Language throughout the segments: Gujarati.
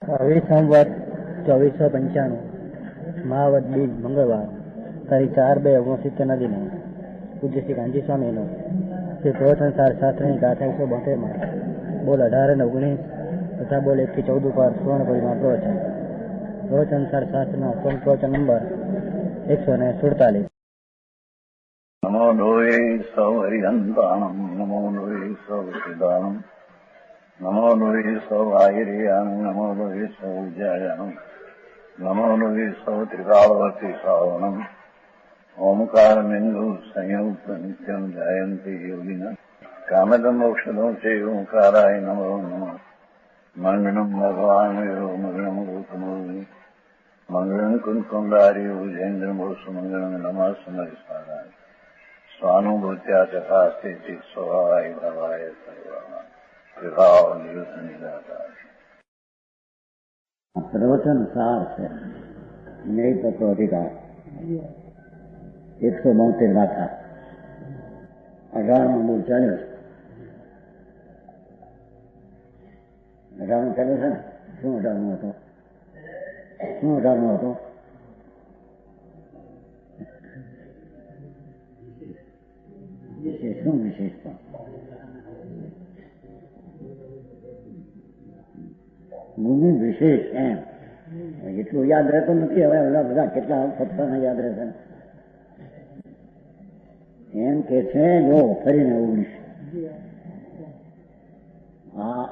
હવે સોમવાર 2495 મહાવદ બીજ મંગળવાર તારીખ 4/2/69 દિને પૂજ્ય શ્રી ગાંધી સ્વામીનો શ્રી પ્રવચનસાર શાસ્ત્રની ગાથા 172 બોલ 18 અને 19 તથા બોલ 1 થી 14 પર સુવર્ણપુરીમાં પ્રવચનસાર શાસ્ત્રના પ્રવચન નંબર 147. નમો લોહે સૌ હરિહંતાણમ નમો લોહે સૌ સિદ્ધાણમ નમો લોહે સૌ આયર્યાણમ નમો લોહે સૌ ઉજ્જાયાણમ નમો લોહે સૌ ત્રિકાળવર્તી શ્રાવણમ ઓમકાર બિંદુ સંયુક્ત નિત્યમ જાયંતી યોગિના કામદમ મોક્ષદો છે ઓંકારાય નમો નમઃ મંગળમ ભગવાન મંગળમ ગૌતમોની મંગળમ કુંકુંડારી ઉજેન્દ્રમોસુ મંગળમ નમઃ સમરિસ્વારાય સ્વાનુભૂત્યા ચકાસ્તે સ્વભાવાય ભવાય સર્વા વિભાવ નિયુત નિરાકાર. પ્રવચન સાર છે ન્યાય તત્વ અધિકાર 172 ગાથા 18 મૂળ ચાલ્યો છે. 18 ચાલ્યો છે ને. શું 18 હતો? શું 18 હતો? શું વિશેષતા? ભૂમિ વિશેષ એમ એટલું યાદ રહેતું નથી. હવે બધા કેટલા સત્તાને યાદ રહેશે એમ કે છે. જો ફરીને 19 આ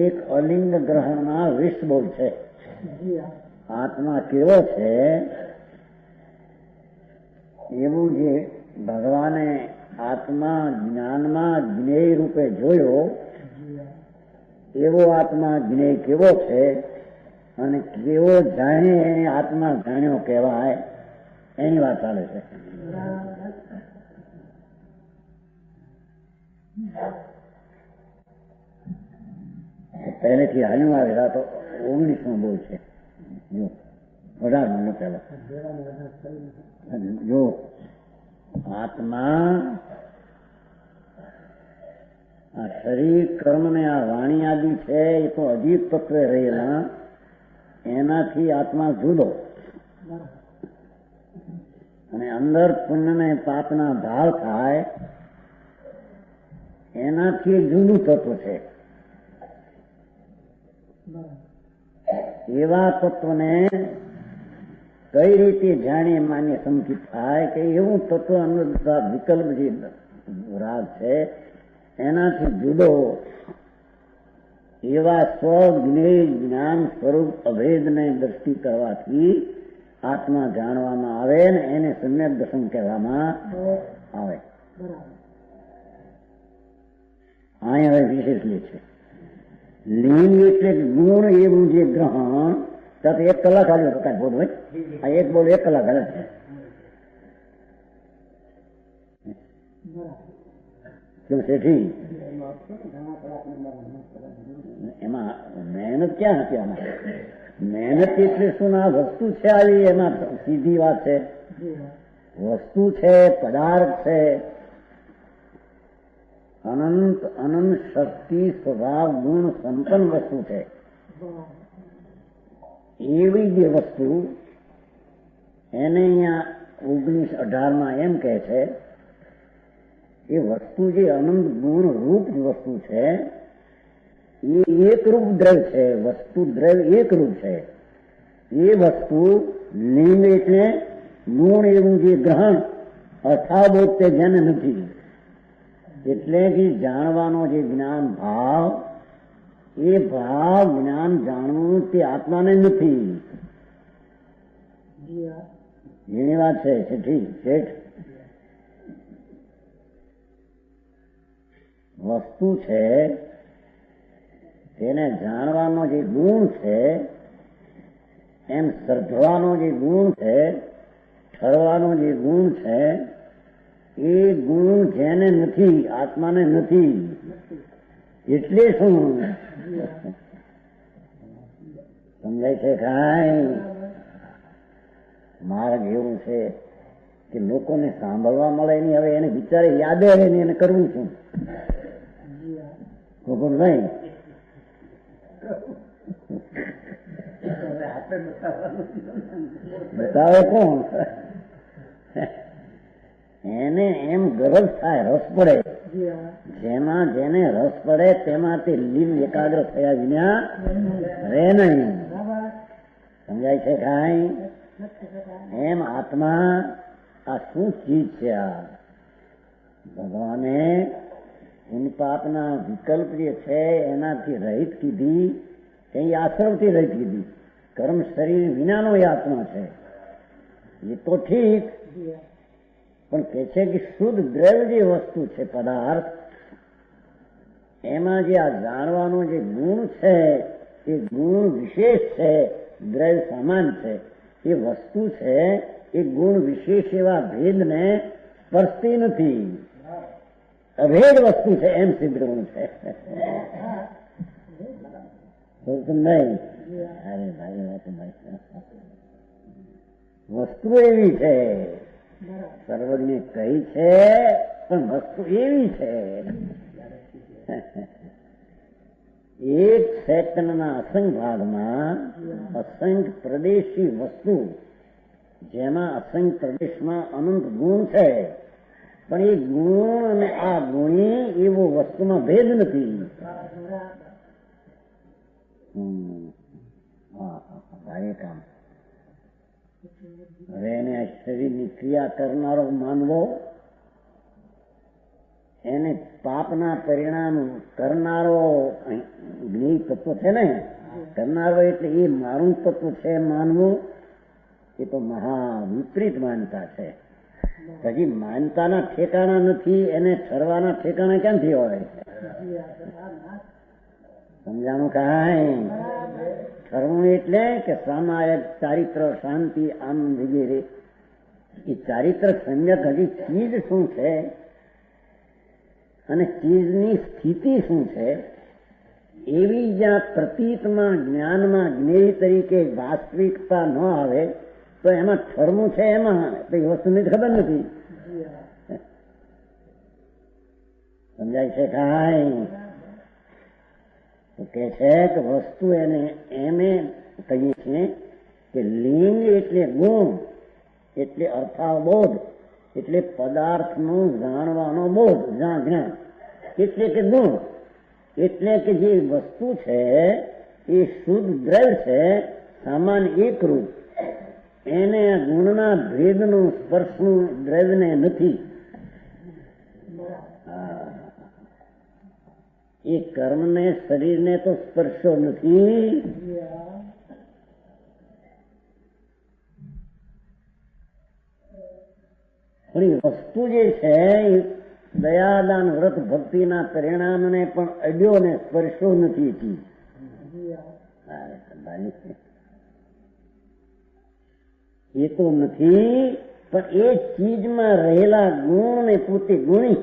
એક અલિંગ ગ્રહણના વિષ બોલ છે. આત્મા કેવો છે એવું જે ભગવાને આત્મા જ્ઞાનમાં જ્ઞેય રૂપે જોયો એવો આત્મા જ્ઞેય કેવો છે અને કેવો જાણે એને આત્મા જાણ્યો કહેવાય એની વાત ચાલે છે. પહેલેથી હાલ્યું આવેલા તો 19 બોલ છે. જો 18 પેલા જો આત્મા આ શરીર કર્મ ને આ વાણી આદિ છે એ તો અજીત તત્વે રહેલા એનાથી આત્મા જુદો અને અંદર પુણ્ય ને પાપના ભાવ થાય એનાથી જુદું તત્વ છે. એવા તત્વને કઈ રીતે જાણીએ માન્ય સંકિત થાય કે એવું તત્વ અંદર વિકલ્પ જે રાગ છે એનાથી જુદો એવા સ્વજ્ઞેય જ્ઞાન સ્વરૂપ અભેદને દ્રષ્ટિ કરવાથી આત્મા જાણવામાં આવે ને એને સમ્યક દર્શન કહેવામાં આવે. અહીં હવે વિશેષ લે છે. લિંગ એટલે ગુણ એવું જે ગ્રહણ તો 1 કલાક આવ્યો તો કાંઈ બોલ હોય આ એક બોલ 1 કલાક હાલે છે. કેમ શેઠી એમાં મહેનત ક્યાં હતી? આમાં મહેનત એટલે શું? આ વસ્તુ છે આવી એમાં સીધી વાત છે. વસ્તુ છે, પદાર્થ છે, અનંત અનંત શક્તિ સ્વભાવ ગુણ સંપન્ન વસ્તુ છે. એવી જે વસ્તુ એને અહીંયા 19-18 એમ કહે છે એ વસ્તુ જે અનંત ગુણ રૂપ વસ્તુ છે એ એકરૂપ દ્રવ્ય છે. વસ્તુ દ્રવ્ય એકરૂપ છે. એ વસ્તુ લિંગ એટલે ગુણ એવું જે ગ્રહણ અથાબોધ તે જેને નથી એટલે કે જાણવાનો જે જ્ઞાન ભાવ એ ભાવ જ્ઞાન જાણવું તે આત્માને નથી. એની વાત છે શેઠ. વસ્તુ છે તેને જાણવાનો જે ગુણ છે એમ સર્જવાનો જે ગુણ છે ઠરવાનો જે ગુણ છે એ ગુણ જેને નથી આત્માને નથી. એટલે શું સમજાય છે? કાંઈ માર્ગ એવું છે કે લોકોને સાંભળવા મળે નહીં. હવે એને વિચારે યાદ આવે ને એને કરવું શું? નહીં બતાવે કોણ? એને એમ ગરજ થાય, રસ પડે. જેમાં જેને રસ પડે તેમાંથી લીન એકાગ્ર થયા વિના રહે નહીં. સમજાય છે કાંઈ? એમ આત્મા આ શું ચીજ છે? આ ભગવાને પુણ્યપાપના વિકલ્પ જે છે એનાથી રહિત કીધી કે આશ્રમથી રહિત કીધી. કર્મ શરીર વિનાનો એ આત્મા છે. એ તો ઠીક, પણ કે છે કે શુદ્ધ દ્રવ્ય જે વસ્તુ છે, પદાર્થ, એમાં જે આ જાણવાનો જે ગુણ છે એ ગુણ વિશેષ છે. દ્રવ્ય સમાન છે, એ વસ્તુ છે એ ગુણ વિશેષ એવા ભેદને સ્પર્શતી નથી. અભેદ વસ્તુ છે એમ સિદ્ધ ગુણ છે. નહીં, અરે ભાઈ વાત વસ્તુ એવી છે, સર્વજ્ઞ કઈ છે, પણ વસ્તુ એવી છે. એક સેકન્ડના અસંખ્ય ભાગમાં અસંખ્ય પ્રદેશી વસ્તુ, જેમાં અસંખ્ય પ્રદેશમાં અનંત ગુણ છે, પણ એ ગુણ અને આ ગુણી એવો વસ્તુમાં ભેદ નથી. કામ હવે એને આ શરીરની ક્રિયા કરનારો માનવો, એને પાપના પરિણામ કરનારો જ્ઞેય તત્વ છે ને, કરનારો એટલે એ મારું તત્વ છે માનવું, એ તો મહા વિપરીત માનતા છે. હજી માનતાના ઠેકાણા નથી, એને ઠરવાના ઠેકાણા ક્યાંથી હોય? સમજાણું કાંઈ? ઠરવું એટલે કે સામાયિક ચારિત્ર, શાંતિ, આનંદ વગેરે. એ ચારિત્ર સંજક હજી ચીજ શું છે અને ચીજની સ્થિતિ શું છે, એવી જ્યાં પ્રતીતમાં, જ્ઞાનમાં, જ્ઞેય તરીકે વાસ્તવિકતા ન આવે તો એમાં ઠરવું છે. એમાં તો એ વસ્તુની ખબર નથી. સમજાય છે કાંઈ? તો કે છે કે વસ્તુ એને એમે કહીએ છીએ કે લિંગ એટલે ગુણ, એટલે અર્થાવબોધ, એટલે પદાર્થનો જાણવાનો બોધ, જ્ઞાન, એટલે કે ગુણ, એટલે કે જે વસ્તુ છે એ શુદ્ધ દ્રવ્ય છે, સામાન્ય એકરૂપ. એને ગુણના ભેદનું, સ્પર્શનું દ્રવ્યને નથી. એ કર્મને, શરીરને તો સ્પર્શો નથી. પણ એ વસ્તુ જે છે એ દયાદાન, વ્રત, ભક્તિના પરિણામને પણ અડ્યો ને સ્પર્શો નથી. એ તો નથી, પણ એ ચીજમાં રહેલા ગુણ ને પોતે ગુણી,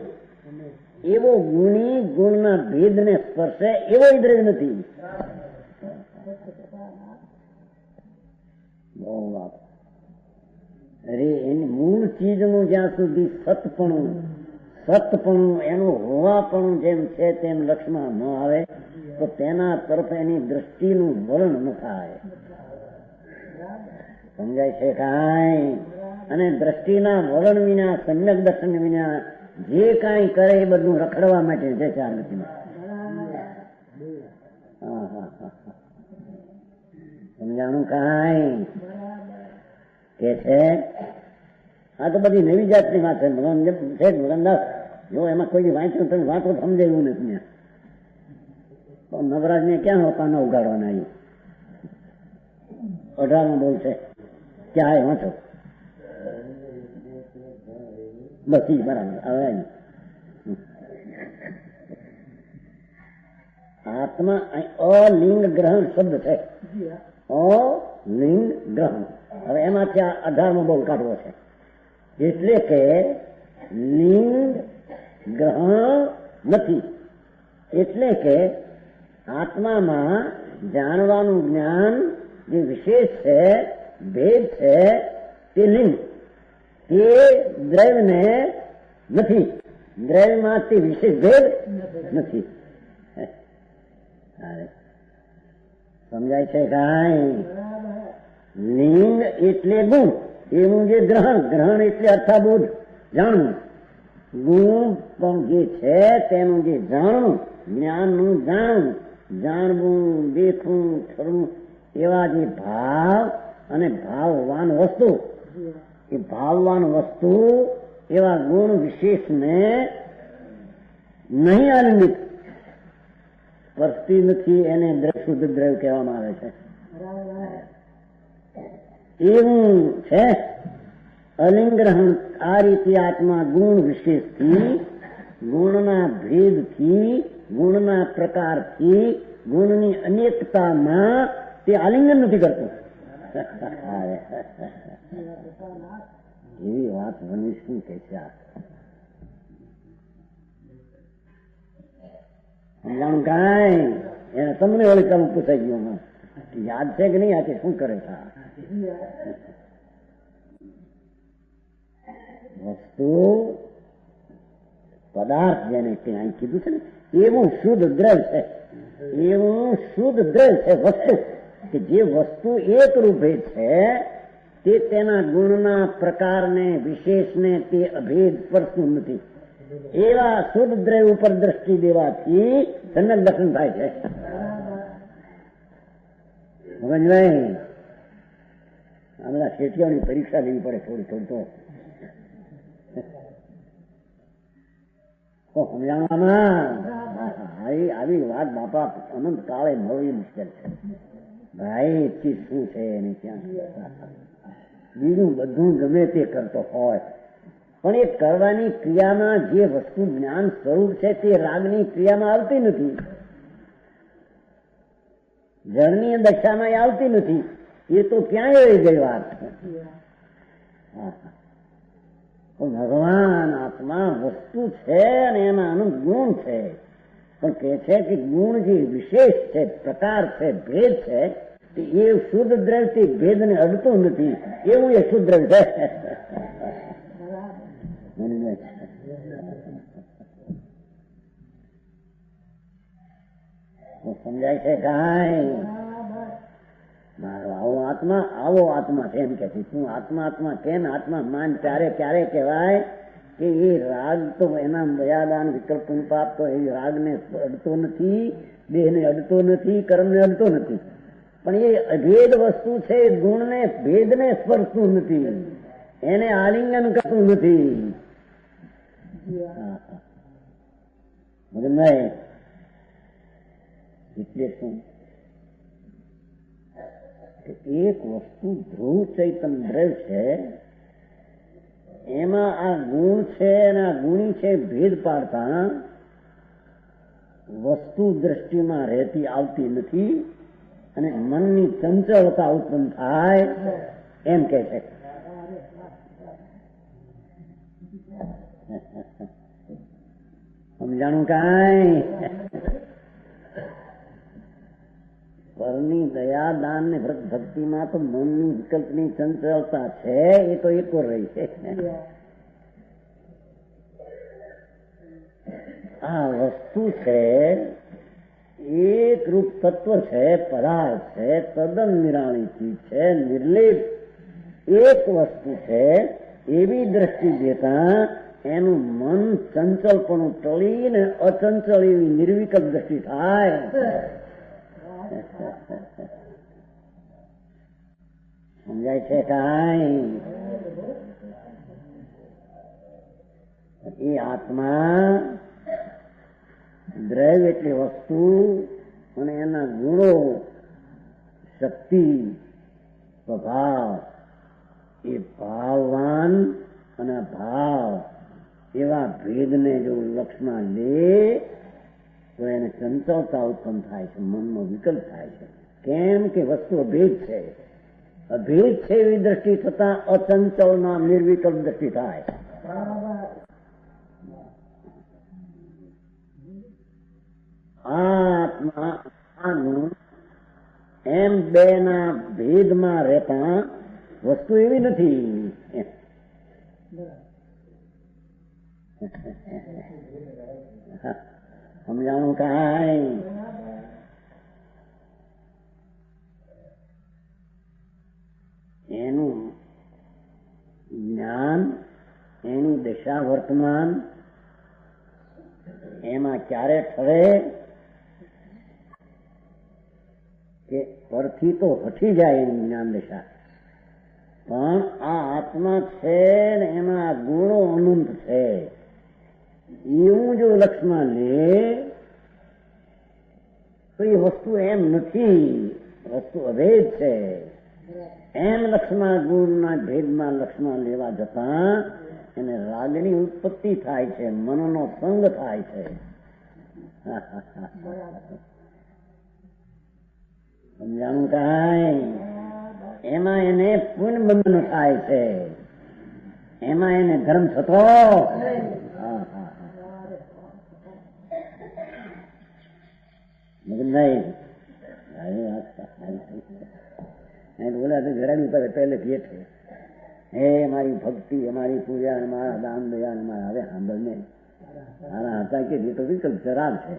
એવો ગુણી ગુણના ભેદને સ્પર્શે એવો દ્રવ્ય નથી. બહુ વાત. અરે એની મૂળ ચીજનું જ્યાં સુધી સતપણું એનું હોવાપણું જેમ છે તેમ લક્ષમાં ન આવે તો તેના તરફ એની દ્રષ્ટિનું વલણ ન થાય. સમજાય છે કાંઈ? અને દ્રષ્ટિના વલણ વિના, સમ્યક દર્શન વિના જે કાંઈ કરે એ બધું રખડવા માટે છે. ચાર ગતિમાં સમજાણું કાંઈ? કે છે આ તો બધી નવી જાતની વાત છે. ભગવાનદાસ જો એમાં કોઈ વાંચ્યું તમે વાતો સમજાયું નથી. તો નવરાજને ક્યાં હોતા ઉગાડવાના? આવ્યું 18માં બોલ છે ક્યાં વાંચો બસ બરાબર. હવે આત્મા અલિંગ ગ્રહણ શબ્દ છે. અલિંગ ગ્રહણ. હવે એમાંથી આ 18માં બોલ કાઢવો છે. એટલે કે લિંગ ગ્રહણ નથી. એટલે કે આત્મામાં જાણવાનું જ્ઞાન જે વિશેષ છે, ભેદ છે, તે લિંગ, તે દ્રવ્યને નથી. દ્રવ્યમાં તે વિશેષ ભેદ નથી. સમજાય છે કાંઈ? લિંગ એટલે ગુણ, એનું જે ગ્રહણ, ગ્રહણ એટલે અર્થાબોધ, જાણવું. ગુણ પણ જે છે તેનું જે જાણવું, જ્ઞાનનું જાણવું, જાણવું, દેખવું, ઠરવું, એવા જે ભાવ અને ભાવવાન વસ્તુ, એ ભાવવાન વસ્તુ એવા ગુણ વિશેષને નહીં આનંદિત સ્પર્શતી નથી, એને શુદ્ધ દ્રવ્ય કહેવામાં આવે છે. એવું છે અલિંગ્રહણ. આ રીતે આત્મા ગુણ વિશેષથી, ગુણના ભેદથી, ગુણના પ્રકારથી, ગુણની અનેકતામાં તે આલિંગન નથી કરતું. એવી વાત બની શું કે છે? સમજાણું કાંઈ? એને તમને વળી તમે પૂછાઈ ગયું, યાદ છે કે નહીં? આ શું કરે છે? વસ્તુ પદાર્થ જેને ત્યાં કીધું છે ને, એવું શુદ્ધ દ્રવ્ય છે, એવું શુદ્ધ દ્રવ્ય છે વસ્તુ, કે જે વસ્તુ એક રૂપે છે તે તેના ગુણના પ્રકારને વિશેષને તે અભેદ સ્પર્શતું નથી. એવા શુદ્ધ દ્રવ્ય ઉપર દ્રષ્ટિ દેવાથી સમ્યક દર્શન થાય છે. સમજવાય? આ બધા શેઠિયાઓની પરીક્ષા લેવી પડે થોડી થોડી તો સમજાવવામાં. આવી વાત બાપા અનંત કાળે મળવી મુશ્કેલ છે ભાઈ. ચીજ શું છે એને ક્યાં? બીજું બધું ગમે તે કરતો હોય, પણ એ કરવાની ક્રિયામાં જે વસ્તુ જ્ઞાન સ્વરૂપ છે તે રાગની ક્રિયામાં આવતી નથી, જળની દશામાં આવતી નથી. એ તો ક્યાંય રહી ગઈ વાત. ભગવાન આત્મા વસ્તુ છે અને એમાં અનંત ગુણ છે, પણ કે છે કે ગુણ જે વિશેષ છે, પ્રકાર છે, ભેદ છે, એ શુદ્ધ દ્રવ્યથી ભેદને અડતું નથી. એવું એ શુદ્ધ દ્રવ્ય છે. સમજાય છે કાંઈ? મારો આવો આત્મા છે એમ કે છે. તું આત્મા આત્મા કેમ? આત્મા માન ત્યારે ક્યારે કહેવાય કે એ રાગ તો એના દયાદાન વિકલ્પ પાપ તો એ રાગને અડતો નથી, દેહને અડતો નથી, કર્મને અડતો નથી, પણ એ અભેદ વસ્તુ છે. ગુણને ભેદને સ્પર્શતું નથી, એને આલિંગન કરતું નથી. એટલે શું? એક વસ્તુ ધ્રુવ ચૈતન દ્રવ્ય છે, એમાં આ ગુણ છે અને આ ગુણી છે ભેદ પાડતા વસ્તુ દ્રષ્ટિમાં રહેતી આવતી નથી અને મનની ચંચળતા ઉત્પન્ન થાય એમ કે છે. સમજાણું કાંઈ? પરની દયા દાન ને વ્રત ભક્તિમાં તો મનની વિકલ્પની ચંચળતા છે, એ તો એકો રહી છે. આ વસ્તુ છે એક રૂપ તત્વ છે, પદાર્થ છે, તદ્દન નિરાળી ચીજ છે, નિર્લેપ એક વસ્તુ છે. એવી દ્રષ્ટિ દેતા એનું મન ચંચલપણું ટળીને અચંચળ એવી નિર્વિકલ્પ દ્રષ્ટિ થાય. સમજાય છે કાંઈ? એ આત્મા દ્રવ્ય એટલે વસ્તુ અને એના ગુણો, શક્તિ, સ્વભાવ, એ ભાવવાન અને ભાવ એવા ભેદને જો લક્ષમાં લે તો એને ચંચળતા ઉત્પન્ન થાય છે, મનનો વિકલ્પ થાય છે. કેમ કે વસ્તુ અભેદ છે, અભેદ છે એવી દ્રષ્ટિ થતા અચંચળના નિર્વિકલ્પ દ્રષ્ટિ થાય. આત્માનું એમ બે ના ભેદમાં રહેતા વસ્તુ એવી નથી. સમજાણું કાંઈ? દિશા વર્તમાન એમાં ક્યારે ઠરે કે પરથી તો હટી જાય એની જ્ઞાન દિશા, પણ આ આત્મા છે ને એમાં ગુણો અનંત છે એવું જો લક્ષમાં લે તો એ વસ્તુ એમ નથી, વસ્તુ અભેદ છે. એમ લક્ષમાં ગુણના ભેદમાં લક્ષમાં લેવા જતા એને રાગની ઉત્પત્તિ થાય છે, મનનો સંગ થાય છે. સમજાણું કાંઈ? એમાં એને પૂર્ણ બંધન થાય છે, એમાં એને ધર્મ થતો બોલા તો ઘરાની ઉપર પહેલે કહે છે, હે મારી ભક્તિ, અમારી પૂજા, મારા દાન દયા, મારા હવે સાંભળને મારા હતા કે જે તો વિકલ્પ જરાબ છે,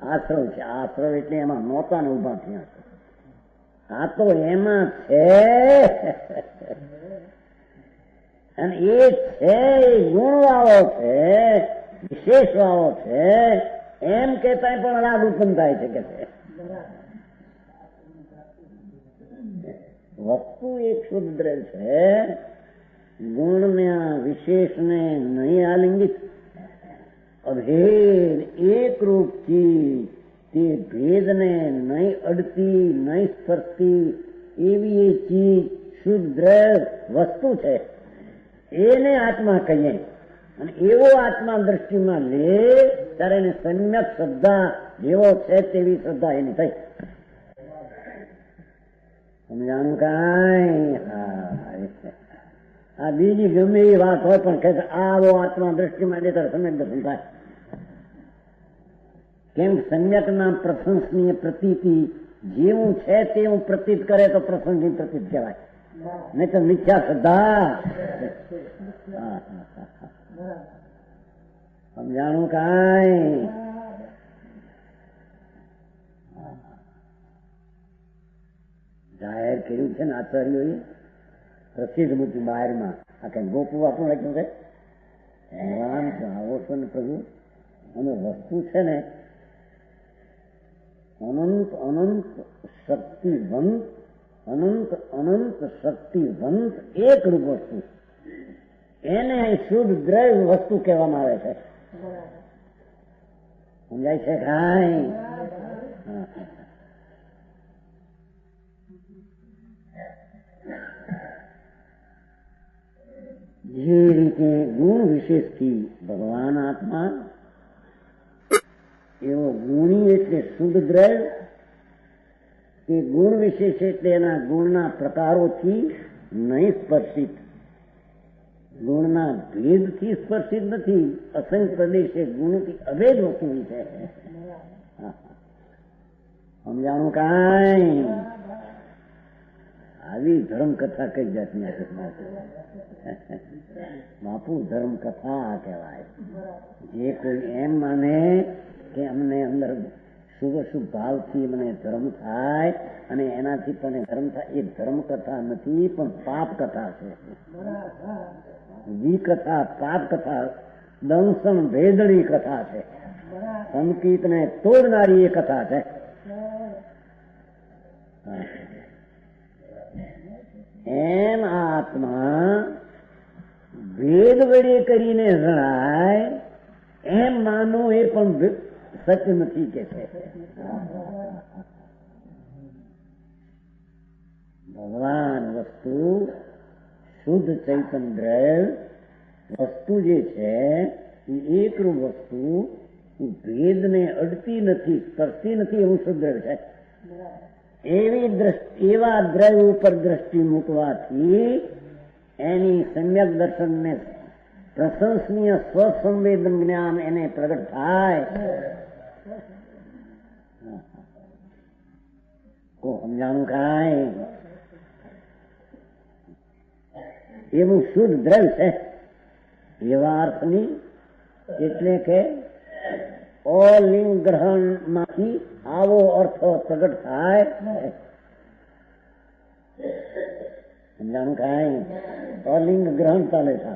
આશ્રવ છે. આશ્રવ એટલે એમાં નહોતા ને ઉભા થયા છે. આ તો એમાં છે અને એ છે ગુણ વાળો છે, વિશેષ વાળો છે. એમ કેતા પણ રાગ ઉત્પન્ન થાય છે કે છે. વસ્તુ એક શુદ્ધ દ્રવ્ય છે, ગુણને વિશેષને નહીં આલિંગિત અભેદ એકરૂપ ચીજ, તે ભેદને નહીં અડતી નહીં સ્પર્શતી એવી એ ચીજ શુદ્ધ દ્રવ્ય વસ્તુ છે. એને આત્મા કહીએ અને એવો આત્મા દ્રષ્ટિમાં લે ત્યારે એને સમ્યક શ્રદ્ધા જેવો છે તેવી શ્રદ્ધા એની થઈ. સમજાણું કાંઈ? આ બીજી ગમે એ વાત હોય પણ કહે આવો આત્મા દ્રષ્ટિમાં લે ત્યારે સમ્યક દર્શન થાય. કેમ? સમ્યકના પ્રશંસનીય પ્રતીતિ જેવું છે તેવું પ્રતીત કરે તો પ્રશંસનીય પ્રતીત કહેવાય, નહીં તો મિથ્યા શ્રદ્ધા. સમજાણું કાંઈ? જાહેર કર્યું છે ને આચાર્યોએ પ્રસિદ્ધ મૂર્તિ બહારમાં આ કઈ ગોપુ આપણું લખ્યું છે. ભગવાન આવો છો ને પ્રભુ, અને વસ્તુ છે ને અનંત અનંત શક્તિવંત, અનંત અનંત શક્તિવંત એક રૂપ વસ્તુ, એને શુદ્ધ દ્રવ્ય વસ્તુ કહેવામાં આવે છે. સમજાય છે કાંઈ? જે રીતે ગુણ વિશેષથી ભગવાન આત્મા, એવો ગુણી એટલે શુદ્ધ દ્રવ્ય, તે ગુણ વિશેષ એટલે એના ગુણના પ્રકારોથી નહીં સ્પર્શિત, ગુણના ભેદથી સ્પર્શિત નથી. અસંખ્ય પ્રદેશે ગુણથી અભેદ વસ્તુ છે. સમજાણું કાંઈ? આવી ધર્મકથા કઈ જાતની બાપુ? ધર્મકથા કહેવાય. જે કોઈ એમ માને કે અમને અંદર શુભ શુભ ભાવથી મને ધર્મ થાય અને એનાથી તને ધર્મ થાય, એ ધર્મકથા નથી પણ પાપ કથા છે. વિકથા, પાપ કથા, દંસન ભેદણી કથા છે. સંકિતને તોડનારી એ કથા છે. એમ આત્મા ભેદ વડે કરીને જણાય એમ માનો એ પણ સત્ય નથી કે છે. ભગવાન વસ્તુ શુદ્ધ ચૈતન્ય દ્રવ્ય વસ્તુ જે છે એ એકરૂપ વસ્તુ, ભેદને અડતી નથી, સ્પર્શતી નથી એવું શુદ્ધ દ્રવ્ય છે. એવા દ્રવ્ય ઉપર દ્રષ્ટિ મૂકવાથી એની સમ્યક દર્શનને પ્રશંસનીય સ્વસંવેદન જ્ઞાન એને પ્રગટ થાય. સમજાણું કાંઈ? એવું શુદ્ધ દ્રવ્ય છે એવા અર્થની, એટલે કે અલિંગ ગ્રહણ માંથી આવો અર્થ પ્રગટ થાય. સમજાણું કાંઈ? અલિંગ ગ્રહણ ચાલે છે.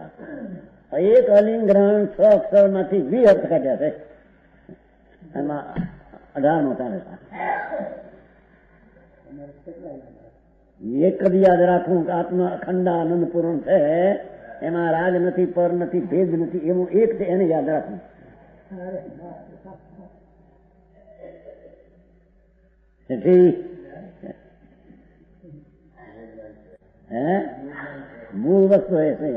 એક અલિંગ ગ્રહણ 6 અક્ષરમાંથી 20 અર્થ કાઢ્યા છે. એમાં 18મો ચાલે છે. એક જ યાદ રાખવું કે આત્મા અખંડ આનંદ પૂર્ણ છે, એમાં રાગ નથી, પર નથી, ભેદ નથી, એવું એક છે, એને યાદ રાખવું. મૂળ વસ્તુ એ છે.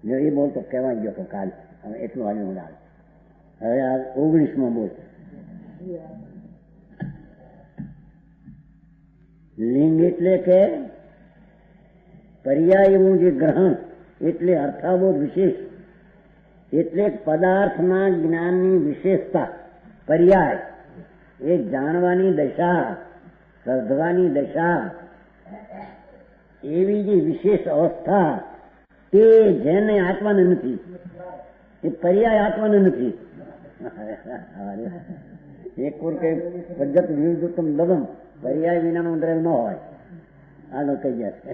એ બોલ તો કહેવાય ગયો તો કાલ, હવે એટલું આવ્યું લાલ. હવે આ 19માં બોલ. લિંગ એટલે કે પર્યાય એવું જે ગ્રહણ એટલે અર્થાબોધ વિશેષ એટલે પદાર્થના જ્ઞાનની વિશેષતા. પર્યાય એ જાણવાની દશા, શ્રદ્ધવાની દશા, એવી જે વિશેષ અવસ્થા તે જેને આત્માને નથી, એ પર્યાય આત્માને નથી. એક વાર કઈ પદ્ધત વિરુદ્ધતમ દબમ પર્યાય વિનાનું દ્રવ્ય ન હોય. આનો કહી ગયા છે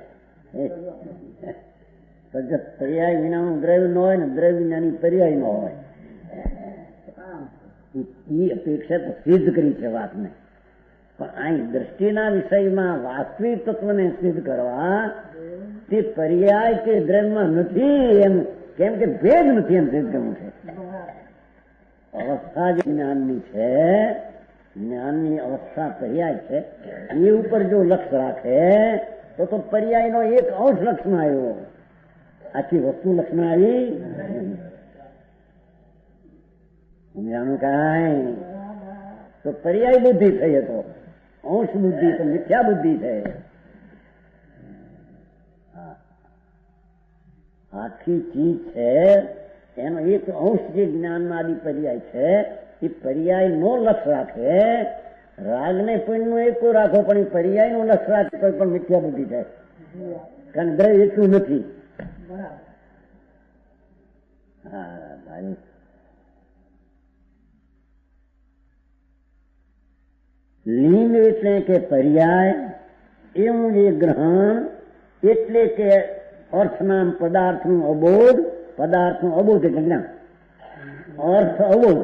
પદ્ધત પર્યાય વિનાનું દ્રવ્ય ન હોય ને દ્રવ્ય વિનાની પર્યાય ન હોય. એ અપેક્ષા તો સિદ્ધ કરી છે વાતને, પણ અહીં દ્રષ્ટિના વિષયમાં વાસ્તવિક તત્વને સિદ્ધ કરવા તે પર્યાય કે દ્રવ્યમાં નથી એમ, કેમ કે ભેદ નથી એમ સિદ્ધ કરવું છે. અવસ્થા જે જ્ઞાનની છે, જ્ઞાનની અવસ્થા પર્યાય છે, એ ઉપર જો લક્ષ રાખે તો પર્યાયનો એક અંશ લક્ષમાં આવ્યો, આખી વસ્તુ લક્ષમાં આવી. સમજાણું કાંઈ? તો પર્યાય બુદ્ધિ થઈ, તો અંશ બુદ્ધિ તો મિથ્યા બુદ્ધિ છે. આખી ચીજ છે એનો એક અંશ જે જ્ઞાનમાં આદિ પર્યાય છે, એ પર્યાય નો લક્ષ રાખે. રાગને પુણ્યનો એકો રાખો, પણ એ પર્યાય નો લક્ષ રાખે તો પણ મિથ્યા બુદ્ધિ છે, કારણ દ્રવ્ય એટલું નથી. હા ભાઈ, લિંગ એટલે કે પર્યાય એવું જે ગ્રહણ એટલે કે અર્થનામ પદાર્થનું અબોધ, પદાર્થનું અબોધ એટલે જ્ઞાન, અર્થ અબોધ,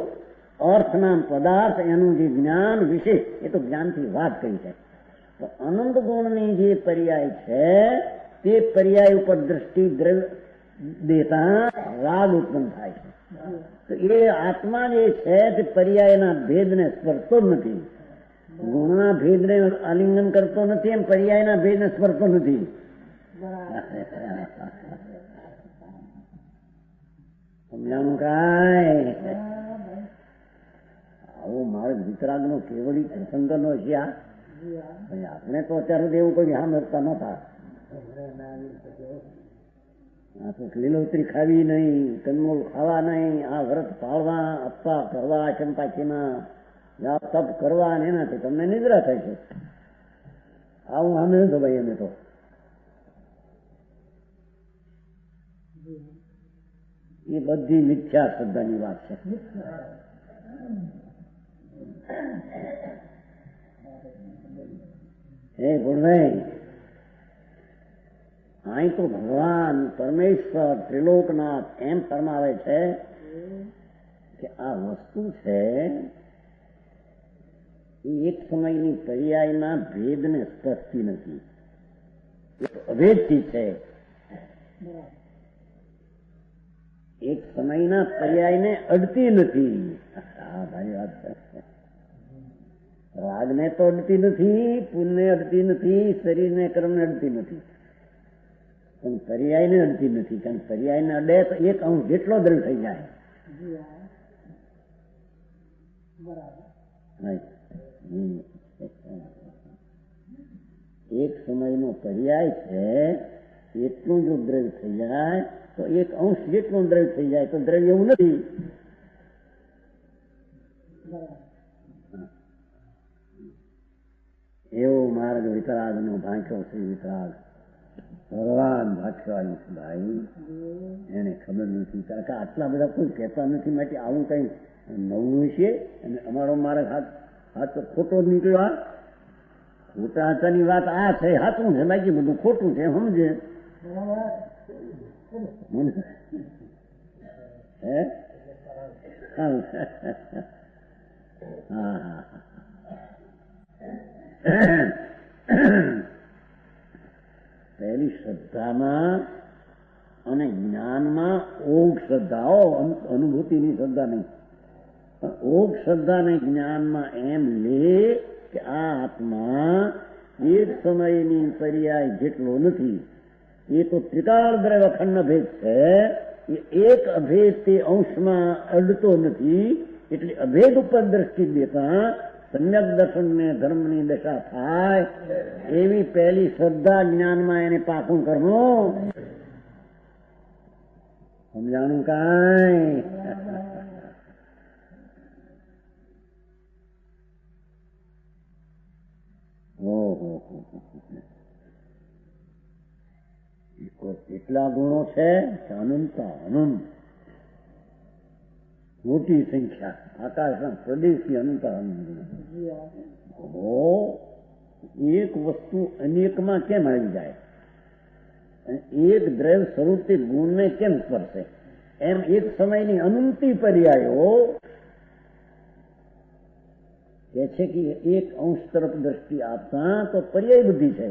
અર્થનામ પદાર્થ એનું જે જ્ઞાન વિશેષ, એ તો જ્ઞાનથી વાત કરી છે. તો અનંત ગુણની જે પર્યાય છે તે પર્યાય ઉપર દ્રષ્ટિ દેતા રાગ ઉત્પન્ન થાય છે. તો એ આત્મા જે છે તે પર્યાયના ભેદને સ્પર્શતો જ નથી, ગુણના ભેદને આલિંગન કરતો નથી, એમ પર્યાયના ભેદને સ્પર્શતો નથી. સમજાણું કાંઈ? આવો મારે વિતરાગ નો કેવળી પ્રસંગ નો છે. આપણે તો અત્યાર સુધી એવું કોઈ હામ રખતા નતા. આ તો લીલોતરી ખાવી નહીં, કંદમૂળ ખાવા નહીં, આ વ્રત પાળવા, અપ્પા કરવા, ચંપાચીમાં તપ કરવા, ને એનાથી તમને નિદ્રા થાય છે. આવું સામે નતો ભાઈ. અમે તો એ બધી મિથ્યા શ્રદ્ધાની વાત છે. હે ગુણભાઈ, અહીં તો ભગવાન પરમેશ્વર ત્રિલોકનાથ એમ ફરમાવે છે કે આ વસ્તુ છે એ એક સમયની પર્યાયના ભેદને સ્પર્શતી નથી, અભેદથી છે. એક સમયના પર્યાયને અડતી નથી. હા ભાઈ, વાત છે. રાગને તો અડતી નથી, પુણ્યને અડતી નથી, શરીરને કર્મને અડતી નથી, પણ પર્યાયને અડતી નથી. કારણ પર્યાયને અડે તો એક અંશ જેટલો દ્રવ્ય થઈ જાય. એક સમયનો પર્યાય છે એટલું જો દ્રવ્ય થઈ જાય તો એક અંશ જેટલું દ્રવ્ય થઈ જાય તો દ્રવ્ય એવું નથી. એવો માર્ગ વિતરાગ નો ભાંખ્યો શ્રી વિતરાગ ભગવાન ભાગ્યવાળી છે ભાઈ, એને ખબર નથી. કારણ કે આટલા બધા કોઈ કહેતા નથી, માટે આવું કઈ નવું છે. અને અમારો માર્ગ હાથ ખોટો જ નીકળ્યો. ખોટા હાથાની વાત આ છે, સાચું છે, બાકી બધું ખોટું છે. સમજે પહેલી શ્રદ્ધામાં અને જ્ઞાનમાં ઓગ શ્રદ્ધાઓ, અનુભૂતિની શ્રદ્ધા નહીં, પણ ઓગ શ્રદ્ધાને જ્ઞાનમાં એમ લે કે આ આત્મા એક સમયની પર્યાય જેટલો નથી, એ તો ત્રિકાળ દ્રવ્ય અખંડ ભેદ છે, એ એક અભેદ તે અંશમાં અડતો નથી, એટલે અભેદ ઉપર દ્રષ્ટિ દેતા સમ્યક દર્શનને ધર્મની દશા થાય એવી પહેલી શ્રદ્ધા જ્ઞાનમાં એને પાકું કરવું. સમજાણું કાંઈ? કેટલા ગુણો છે? અનંત અનંત, મોટી સંખ્યા, આકાશના પ્રદેશથી અનંત અનંત. એક વસ્તુ અનેકમાં કેમ આવી જાય? એક દ્રવ્ય સ્વરૂપથી ગુણને કેમ સ્પર્શે? એમ એક સમયની અનંતી પર્યાયો કે છે કે એક અંશ તરફ દ્રષ્ટિ આપતા તો પર્યાય બુદ્ધિ છે.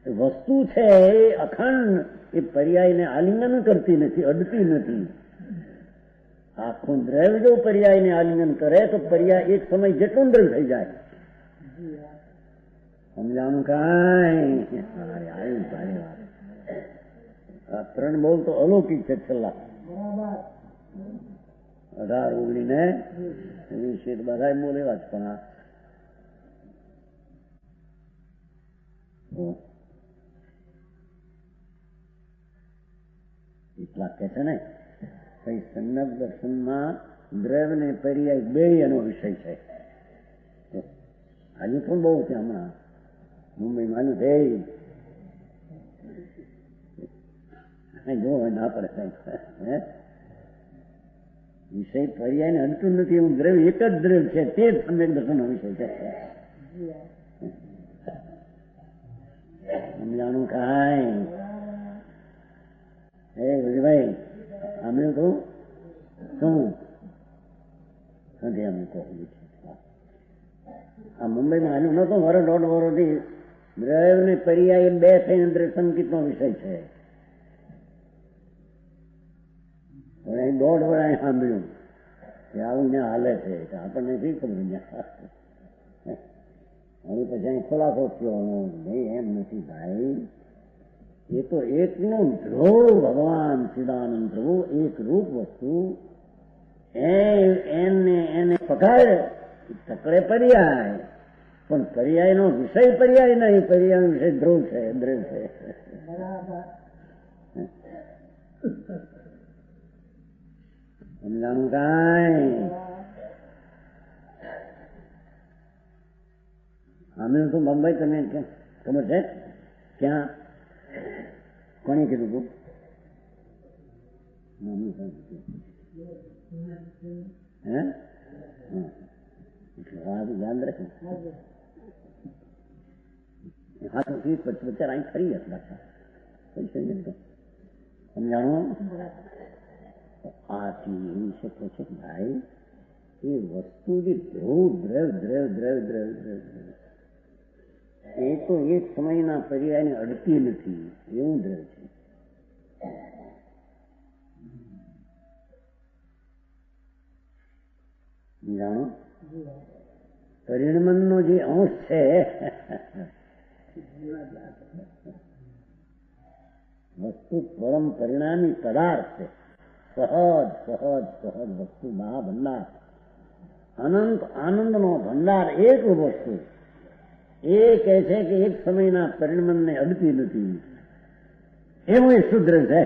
વસ્તુ છે એ અખંડ, એ પર્યાયને આલિંગન કરતી નથી, અડતી નથી. આખું દ્રવ્ય જો પર્યાયને આલિંગન કરે તો પર્યાય એક સમય જેટલું દ્રવ્ય થઈ જાય. સમજાણું કાંઈ? આવ્યું સારી વાત. આ ત્રણ બોલ તો અલૌકિક છે. છેલ્લા 18-19 ને વિશે બધા બોલ એવા જ, પણ આ એટલા કે છે ને કઈ સમ્યક દર્શનમાં દ્રવ્ય ને પર્યાય બે એનો વિષય છે. આજે પણ બહુ છે. હમણાં મુંબઈમાં જો ના પડે સાહેબ, વિષય પર્યાય ને અડતું નથી એવું દ્રવ્ય એક જ દ્રવ્ય છે, તે જ સમ્યક દર્શનનો વિષય છે. સમજાણું કાંઈ? હે ભાઈ અમે કહું શું નથી, અમે કહું આ મુંબઈમાં હાલ્યું નતું, વરો દોઢ વરોથી દ્રવ્ય ને પર્યાય બે થઈને સંકિતનો વિષય છે. દોઢ વડા સાંભળ્યું કે આવું ત્યાં હાલે છે, આપણને શી ખબર? હવે પછી અહીં ખુલાસો થયો, નહીં એમ નથી ભાઈ, એ તો એકનું ધ્રુવ ભગવાન ચિદાનંદ પ્રભુ એક રૂપ વસ્તુ, એને પકડે પકડે પર્યાય, પણ પર્યાયનો વિષય પર્યાય નહીં, પર્યાયનો વિષય ધ્રુવ છે, દ્રવ છે. સમજાણું કાંઈ? અમે તો બંબઈ તમે ખબર છે ક્યાં? કોને કીધું તું? હે ધ્યાન રાખે. હા તો 20-25 અહીં ખરી હશે પાછા. સમજાણું? આથી એવી શકે છે ભાઈ એ વસ્તુ જે ધ્રુવ દ્રવ દ્રવ દ્રવ દ્રવ દ્રવ એ તો એક સમયના પર્યાયને અડતી નથી એવું દ્રવ છે. જાણો પરિણમનનો જે અંશ છે વસ્તુ પરમ પરિણામી પદાર્થ છે. સહજ સહજ સહજ વસ્તુ મહાભંડાર, અનંત આનંદનો ભંડાર એક વસ્તુ એ કહે છે કે એક સમયના પરિણમનને અડતી નથી એવું એ શુદ્ર છે.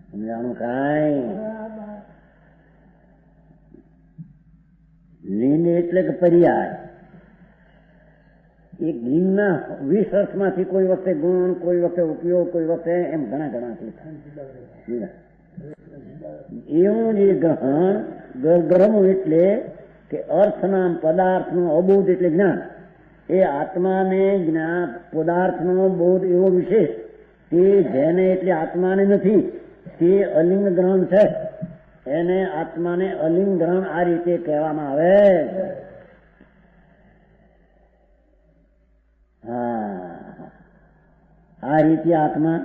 સમજાણું કાંઈ? લીન એટલે કે પર્યાય. એક લીનના 20 અર્થમાંથી કોઈ વખતે ગુણ, કોઈ વખતે ઉપયોગ, કોઈ વખતે એમ ઘણા ઘણા એવું જે ગ્રહણ ગરમ એટલે કે અર્થના પદાર્થનું અબોધ એટલે જ્ઞાન. એ આત્માને જ્ઞાન પદાર્થનો બોધ એવો વિશેષ તે જેને એટલે આત્માને નથી, તે અલિંગ ગ્રહણ છે. એને આત્માને અલિંગ ગ્રહણ આ રીતે કહેવામાં આવે. આ રીતે આત્મા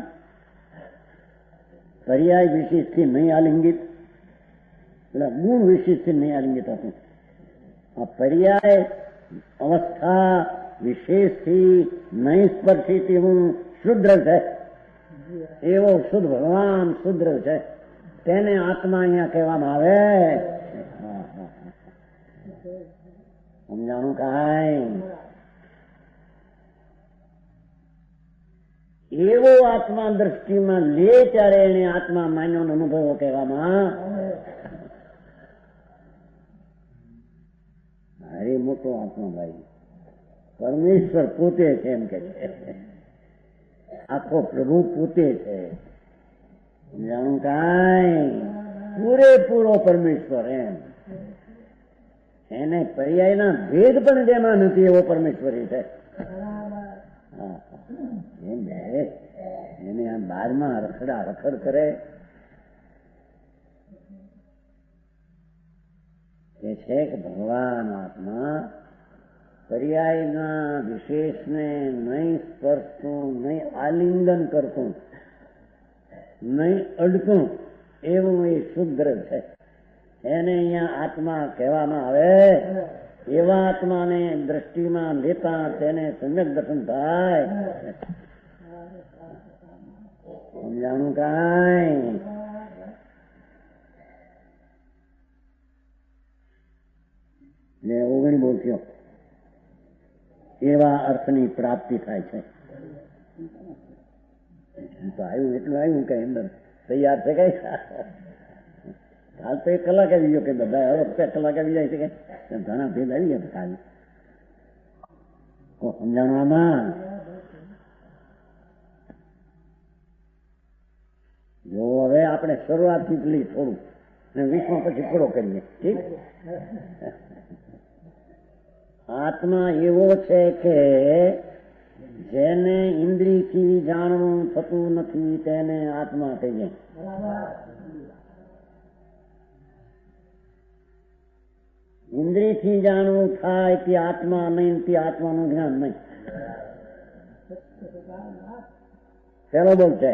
પર્યાય વિશેષથી નહીં આલિંગિત, એટલે ગુણ વિશેષથી નહીં આલિંગિત હતું. આ પર્યાય અવસ્થા વિશેષથી નહીં સ્પર્શિત એવું શુદ્ર છે, એવો શુદ્ધ ભગવાન શુદ્ર છે, તેને આત્મા અહીંયા કહેવામાં આવે. સમજાણું કાંઈ? એવો આત્મા દ્રષ્ટિમાં લે ત્યારે એને આત્મા માન્યો અનુભવ કહેવામાં. અરે મોટો આત્મા ભાઈ, પરમેશ્વર પોતે છે એમ કે છે, આખો પ્રભુ પોતે છે. જાણું કાંઈ? પૂરેપૂરો પરમેશ્વર એમ. એને પર્યાયના ભેદ પણ જેમાં નથી એવો પરમેશ્વરી છે. એને આ બારમાં રખડા રખડ કરે કે છે કે ભગવાન આત્મા પર્યાયના વિશેષને નહીં સ્પર્શતું, નહીં આલિંગન કરતું, નહીં અડતું એવું એ શુદ્ર છે. એને અહીંયા આત્મા કહેવામાં આવે. એવા આત્માને દ્રષ્ટિમાં લેતા તેને સમ્યક દર્શન થાય. સમજાણું કાંઈ? ને ઓગણી બોલશો એવા અર્થની પ્રાપ્તિ થાય છે. તો આવ્યું એટલું આવ્યું કઈ અંદર તૈયાર છે કઈ? કાલ તો 1 કલાક આવી ગયો કે બધા, હવે 1 કલાક આવી જાય છે કે ઘણા ભેદ આવી ગયા કાલ. સમજાણું આમાં? જો હવે આપણે શરૂઆતથી જ લઈ થોડું ને 20માં પછી પૂરો કરીએ. ઠીક? આત્મા એવો છે કે જેને ઇન્દ્રિયથી જાણવું થતું નથી તેને આત્મા કહીએ. ઇન્દ્રિયથી જાણવું થાય તે આત્મા નહીં, તે આત્માનું જ્ઞાન નહીં. પેલો બોલ છે.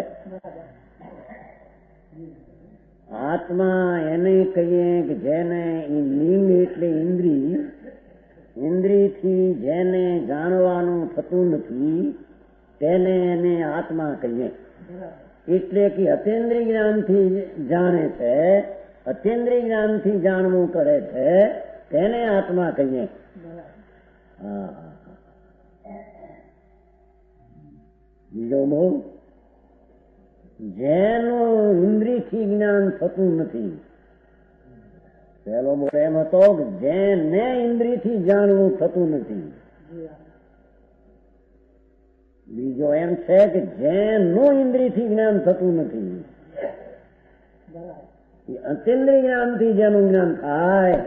આત્મા એને કહીએ કે જેને લિંગ એટલે ઇન્દ્રિય, ઇન્દ્રિયથી જેને જાણવાનું થતું નથી તેને એને આત્મા કહીએ. એટલે કે અતેન્દ્રિય જ્ઞાનથી જાણે છે, અતેન્દ્રિય જ્ઞાનથી જાણવું કરે છે તેને આત્મા કહીએ. બીજો બોલ. જેનું ઇન્દ્રિયથી જ્ઞાન થતું નથી. પેલો બોલ એમ હતો કે જેને ઇન્દ્રિયથી જાણવું થતું નથી. બીજો એમ છે કે જેનું ઇન્દ્રિયથી જ્ઞાન થતું નથી. અતેન્દ્રિય જ્ઞાનથી જેનું જ્ઞાન થાય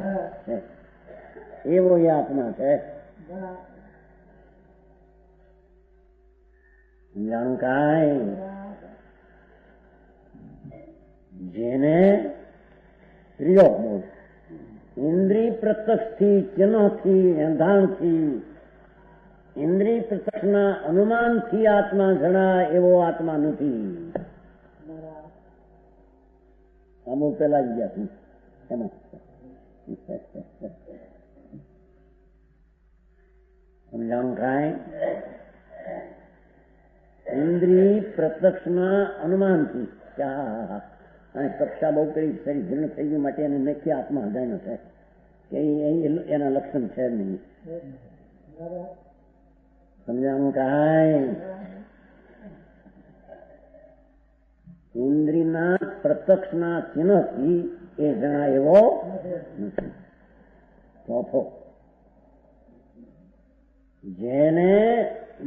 એવો એ આત્મા છે. જાણું કાંઈ? જેને ત્રીજો બોલ ઇન્દ્રિય પ્રત્યક્ષથી, ચિહ્નથી, એંધાણથી, ઇન્દ્રિય પ્રત્યક્ષના અનુમાનથી આત્મા જણાય એવો આત્મા નથી. અમુક પેલા જ ગયા છું એમાં. સમજાણું કાંઈ? ઇન્દ્રિય પ્રત્યક્ષના અનુમાનથી અને કક્ષા બહુ કરી શરીર જીર્ણ થઈ ગયું માટે એને નક્કી આત્મા હૃદયનો છે કે એના લક્ષણ છે નહીં. સમજાણું કાંઈ? ઇન્દ્રિયના પ્રત્યક્ષના ચિહ્નથી એ જણાય એવો નથી. ચોથો, જેને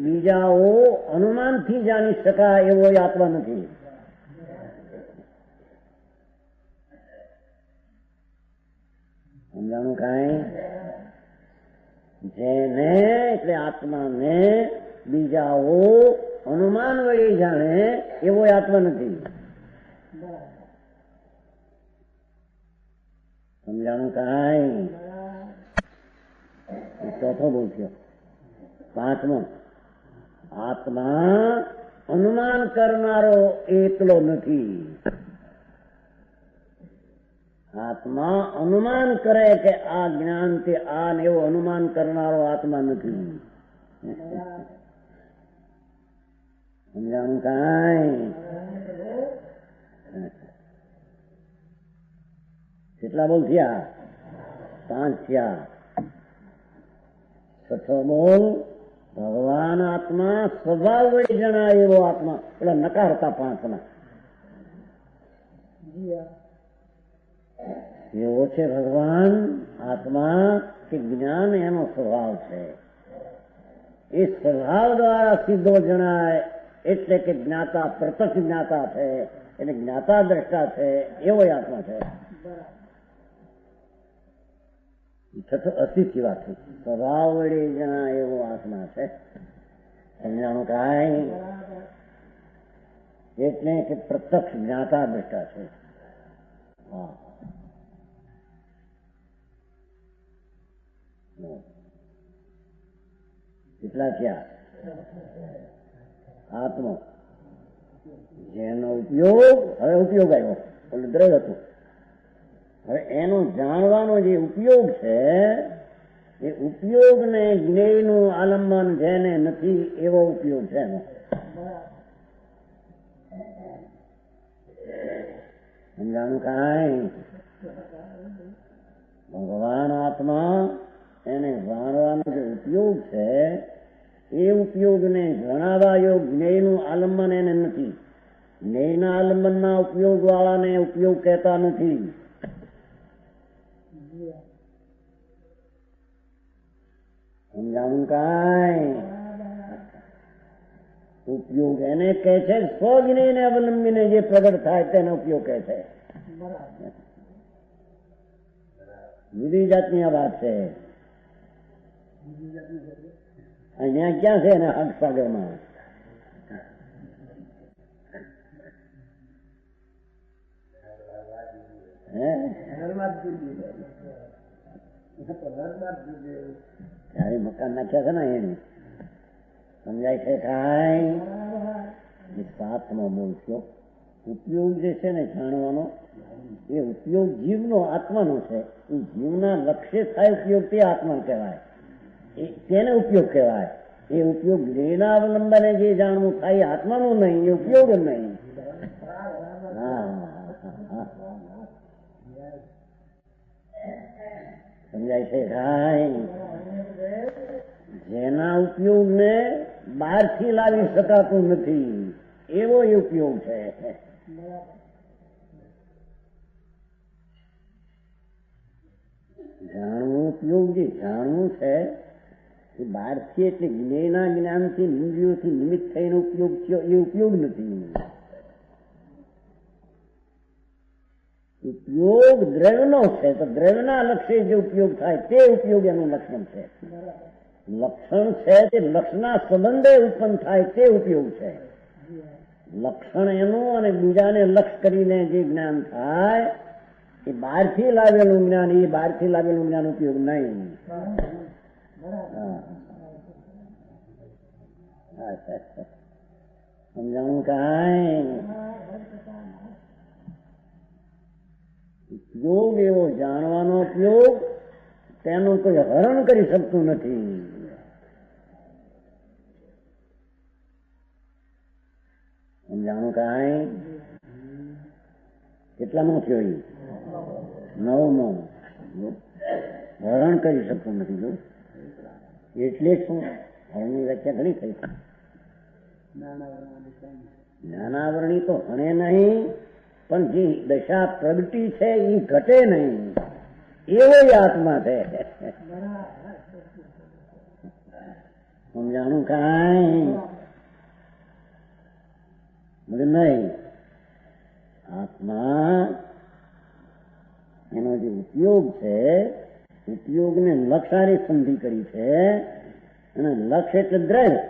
બીજાઓ અનુમાનથી જાણી શકાય એવો આત્મા નથી. સમજાણું કાંઈ? જેને એટલે આત્માને બીજાઓ અનુમાન વળી જાણે એવો આત્મા નથી. સમજાણું કાંઈ? ચોથો બોલશો. પાંચમો, આત્મા અનુમાન કરનારો એકલો નથી. આત્મા અનુમાન કરે કે આ જ્ઞાનથી આ ને એવું અનુમાન કરનારો આત્મા નથી. સમજાણું કાંઈ? કેટલા બોલ થયા? 5 થયા. છઠ્ઠો બોલ, ભગવાન આત્મા સ્વભાવ વળી જણાય એવો આત્મા. પેલા નકાર હતા 5ના. એવો છે ભગવાન આત્મા કે જ્ઞાન એનો સ્વભાવ છે. એ સ્વભાવ દ્વારા સીધો જણાય એટલે કે જ્ઞાતા પ્રત્યક્ષ જ્ઞાતા છે, એટલે જ્ઞાતા દ્રષ્ટા છે એવો આત્મા છે. છઠ્ઠો 80 વાત થઈ. સ્વભાવ વળી જણાય એવો આત્મા છે. સમજાણું કાંઈ? એટલે કે પ્રત્યક્ષ જ્ઞાતા દ્રષ્ટા છે. હા, કેટલા થયા? આત્મો જેનો ઉપયોગ, હવે ઉપયોગ આવ્યો, ઓલું દ્રવ્ય હતું. હવે એનો જાણવાનો જે ઉપયોગ છે એ ઉપયોગને જ્ઞેયનું આલંબન જેને નથી એવો ઉપયોગ છે એનો. સમજાણું કાંઈ? ભગવાન આત્મા એને જાણવાનો જે ઉપયોગ છે એ ઉપયોગને જણાવવા યોગ જ્ઞેયનું આલંબન એને નથી. જ્ઞેયના આલંબનના ઉપયોગ વાળાને ઉપયોગ કહેતા નથી. સમજાણું કાંઈ? ઉપયોગ એને કહે છે સ્વજ્ઞેયને અવલંબીને જે પ્રગટ થાય તેને ઉપયોગ કહે છે. જુદી જાતની આ વાત છે. અહીંયા ક્યાં છે એના હક સાગરમાં? ત્યારે મકાન નાખ્યા છે ને એને સમજાય છે કાંઈ? સાથમાં બોલશો. ઉપયોગ જે છે ને જાણવાનો એ ઉપયોગ જીવનો આત્માનો છે. એ જીવના લક્ષ્ય થાય ઉપયોગ તે આત્મા કહેવાય, તેને ઉપયોગ કહેવાય. એ ઉપયોગ જ્ઞેયના અવલંબને જે જાણવું થાય એ આત્માનું નહીં, એ ઉપયોગ જ નહીં. સમજાય છે કાંઈ? જેના ઉપયોગને બહારથી લાવી શકાતું નથી એવો એ ઉપયોગ છે. જાણવું ઉપયોગ જે જાણવું છે એ બહારથી એટલે જ્ઞેયના જ્ઞાનથી ઇન્દ્રિયોથી નિમિત્ત થઈને ઉપયોગ થયો એ ઉપયોગ નથી. ઉપયોગ દ્રવ્યનો છે તો દ્રવ્યના લક્ષ્ય જે ઉપયોગ થાય તે ઉપયોગ એનું લક્ષણ છે. લક્ષણ છે તે લક્ષના સંબંધે ઉત્પન્ન થાય તે ઉપયોગ છે. લક્ષણ એનું અને બીજાને લક્ષ કરીને જે જ્ઞાન થાય એ બહારથી લાવેલું જ્ઞાન, એ બહારથી લાવેલું જ્ઞાન ઉપયોગ નહીં. સમજાણું કાંઈ? ઉપયોગ એવો જાણવાનો ઉપયોગ તેનું કોઈ હરણ કરી શકતું નથી. સમજાણું કાંઈ? કેટલામાં થયો? 9મો. હરણ કરી શકતું નથી. જો એટલે શું હરણની વ્યાખ્યા ઘણી થઈ. જ્ઞાનાવરણી તો હણે નહીં, પણ જે દશા પ્રગટી છે એ ઘટે નહીં એવો આત્મા છે. સમજાણું કાંઈ? નહીં. આત્મા એનો જે ઉપયોગ છે ઉપયોગને લક્ષારી સંધિ કરી છે, અને લક્ષ એટલે દ્રવ્ય,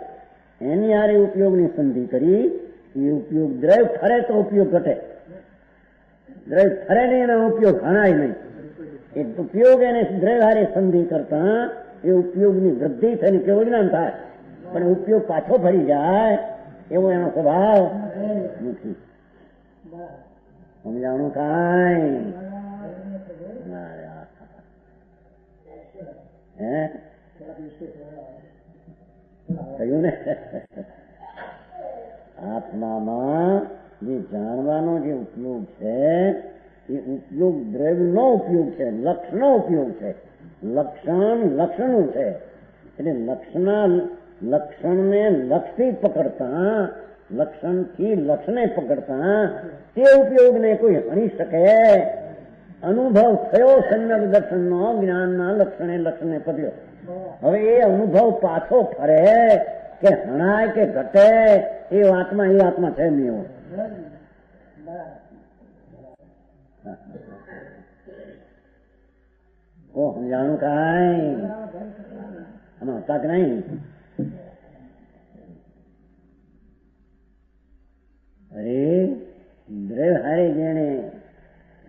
એની હારે ઉપયોગની સંધિ કરી. એ ઉપયોગ દ્રવ્ય ફરે તો ઉપયોગ ઘટે, દ્રવ્ય ફરે નહીં એનો ઉપયોગ ઘણાય નહીં. એ ઉપયોગ એને દ્રવ્ય હારે સંધિ કરતા એ ઉપયોગની વૃદ્ધિ થઈને કેવું જ્ઞાન થાય, પણ ઉપયોગ પાછો ફરી જાય એવો એનો સ્વભાવ નથી. સમજાણું કાંઈ? કહ્યું ને, આત્મામાં જે જાણવાનો જે ઉપયોગ છે એ ઉપયોગ દ્રવ્યનો ઉપયોગ છે, લક્ષનો ઉપયોગ છે. લક્ષણ લક્ષણું છે, એટલે લક્ષણને લક્ષથી પકડતા, લક્ષણથી લક્ષને પકડતા તે ઉપયોગને કોઈ હણી શકે? અનુભવ થયો સમ્યક દર્શનનો, જ્ઞાનના લક્ષણે લક્ષને પકડ્યો. હવે એ અનુભવ પાછો ફરે કે હણાય કે ઘટે એ આત્મા છે નહીં એવો. સમજાણું કાંઈ? આમાં હતા કે નહીં? અરે દ્રવ્ય હારે જેને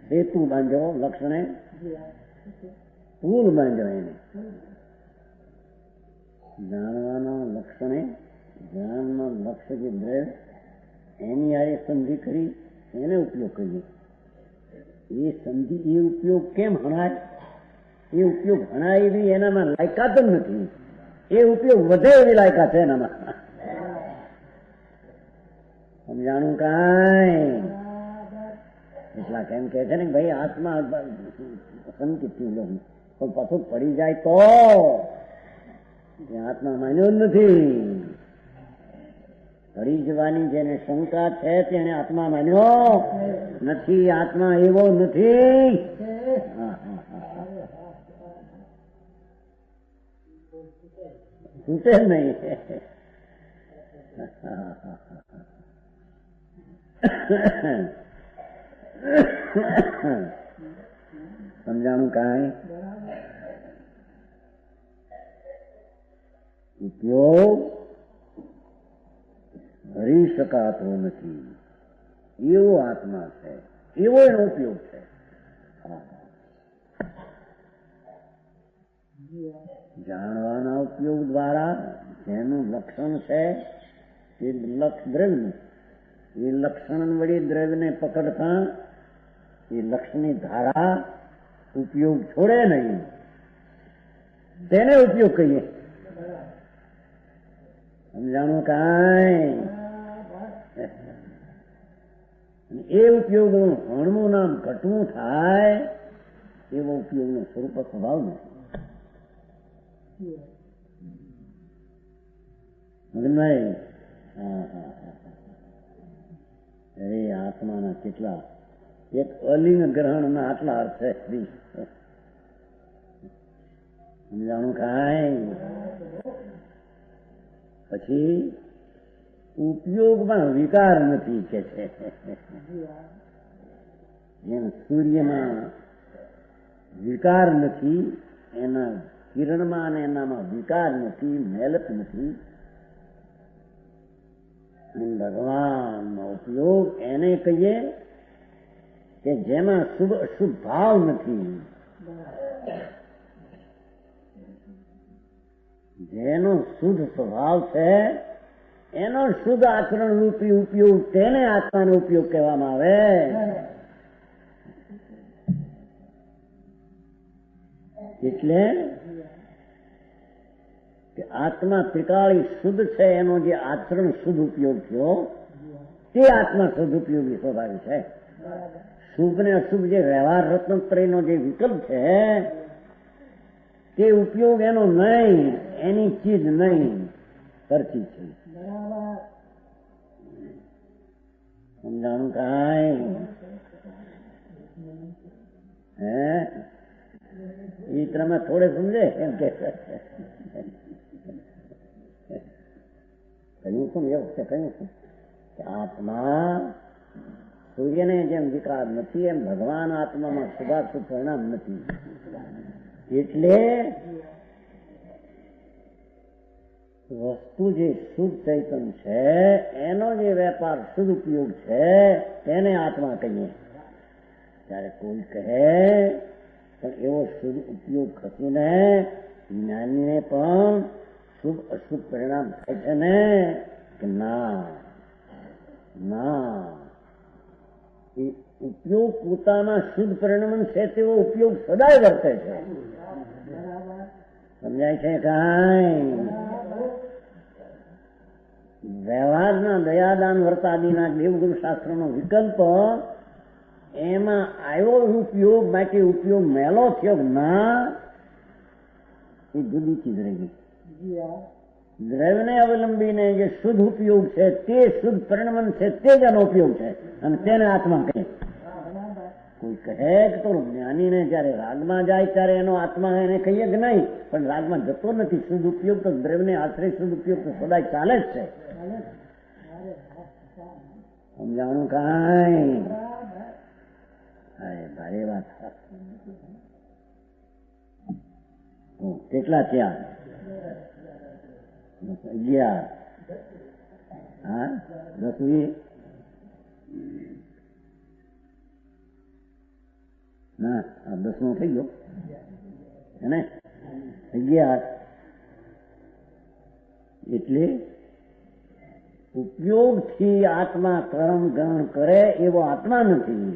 સેતુ બાંધ્યો, લક્ષણે પુલ બાંધ્યો, એને જાણવાના લક્ષણે, જ્ઞાનમાં લક્ષ્ય જે દ્રવ્ય એની હારે સંધિ કરી, એને ઉપયોગ કરીએ. એ સંધિ, એ ઉપયોગ કેમ હણાય? એ ઉપયોગ હણાય એવી એનામાં લાયકાત જ નથી. એ ઉપયોગ વધે એવી લાયકાત છે એનામાં. સમજાણું કાંઈ? એટલા કેમ કે છે ને ભાઈ આત્મા સંકિત પણ પાછું પડી જાય તો આત્મા માન્યો નથી. પડી જવાની જેને શંકા છે તેને આત્મા માન્યો નથી. આત્મા એવો નથી. છૂટે નહીં. સમજાણું કાંઈ? ઉપયોગ ધરી શકાતો નથી એવો આત્મા છે, એવો એનો ઉપયોગ છે. જાણવાના ઉપયોગ દ્વારા જેનું લક્ષણ છે એ લક્ષ દ્રવ્યનું, એ લક્ષણ વળી દ્રવ્યને પકડતા એ લક્ષની ધારા ઉપયોગ છોડે નહીં, તેને ઉપયોગ કહીએ. સમજાણું કાંઈ? એ ઉપયોગનું હણવું નામ ઘટવું થાય એવો ઉપયોગનો સ્વરૂપ સ્વભાવ નથી. અરે આત્માના કેટલા એક અલિંગ ગ્રહણના આટલા અર્થ છે. સમજાણું કાંઈ? પછી ઉપયોગમાં વિકાર નથી કે છે. જેમ સૂર્યમાં વિકાર નથી, એના કિરણમાં અને એનામાં વિકાર નથી, મેલત નથી. ભગવાનનો ઉપયોગ એને કહીએ કે જેમાં શુભ અશુભ ભાવ નથી, જેનો શુદ્ધ સ્વભાવ છે એનો શુદ્ધ આચરણ રૂપી ઉપયોગ, તેને આત્માનો ઉપયોગ કહેવામાં આવે. એટલે કે આત્મા ત્રિકાળી શુદ્ધ છે, એનો જે આચરણ શુદ્ધ ઉપયોગ થયો તે આત્મા શુદ્ધ ઉપયોગી સ્વભાવ છે. શુભ ને અશુભ જે વ્યવહાર રત્નત્રયનો જે વિકલ્પ છે તે ઉપયોગ એનો નહીં, એની ચીજ નહીં, પરથી છે. સમજાણું કાંઈ? એ તમે થોડે સમજે એમ કે કહ્યું શું એવું છે? કહ્યું શું કે આત્મા સૂર્યને જેમ વિકાર નથી એમ ભગવાન આત્મામાં શુભાશુભ પરિણામ નથી. એટલે વસ્તુ જે શુદ્ધ ચૈતન છે એનો જે વેપાર શુદ્ધ ઉપયોગ છે તેને આત્મા કહીએ. ત્યારે કોઈ કહે પણ એવો શુદ્ધ ઉપયોગ ખસીને જ્ઞાનીને પણ શુભ અશુભ પરિણામ થાય છે ને કે ના ના, એ ઉપયોગ પોતાના શુદ્ધ પરિણામ છે તેવો ઉપયોગ સદાય વર્તે છે. સમજાય છે? કાંઈ વ્યવહારના દયાદાન વર્તાદિના દેવગુરુ શાસ્ત્રનો વિકલ્પ એમાં આવ્યો ઉપયોગ માટે ઉપયોગ મેલો થયો ના, એ જુદી ચીજ રહી ગઈ. દ્રવ્યને અવલંબીને જે શુદ્ધ ઉપયોગ છે તે શુદ્ધ પરિણમન છે તે જ એનો ઉપયોગ છે અને તેને આત્મા કહે. કોઈ કહે કે તો જ્ઞાનીને જયારે રાગમાં જાય ત્યારે એનો આત્મા એને કહીએ કે નહીં, પણ રાગમાં જતો નથી. શુદ્ધ ઉપયોગ તો દ્રવ્યને આશ્રય શુદ્ધ ઉપયોગ તો સદાય ચાલે જ છે. સમજાણું? કાંઈ ભારે વાત. કેટલા થયા? 11. હા, 10 ના, 10મો થઈ ગયો ને. 11 એટલે ઉપયોગથી આત્મા કર્મ ગ્રહણ કરે એવો આત્મા નથી.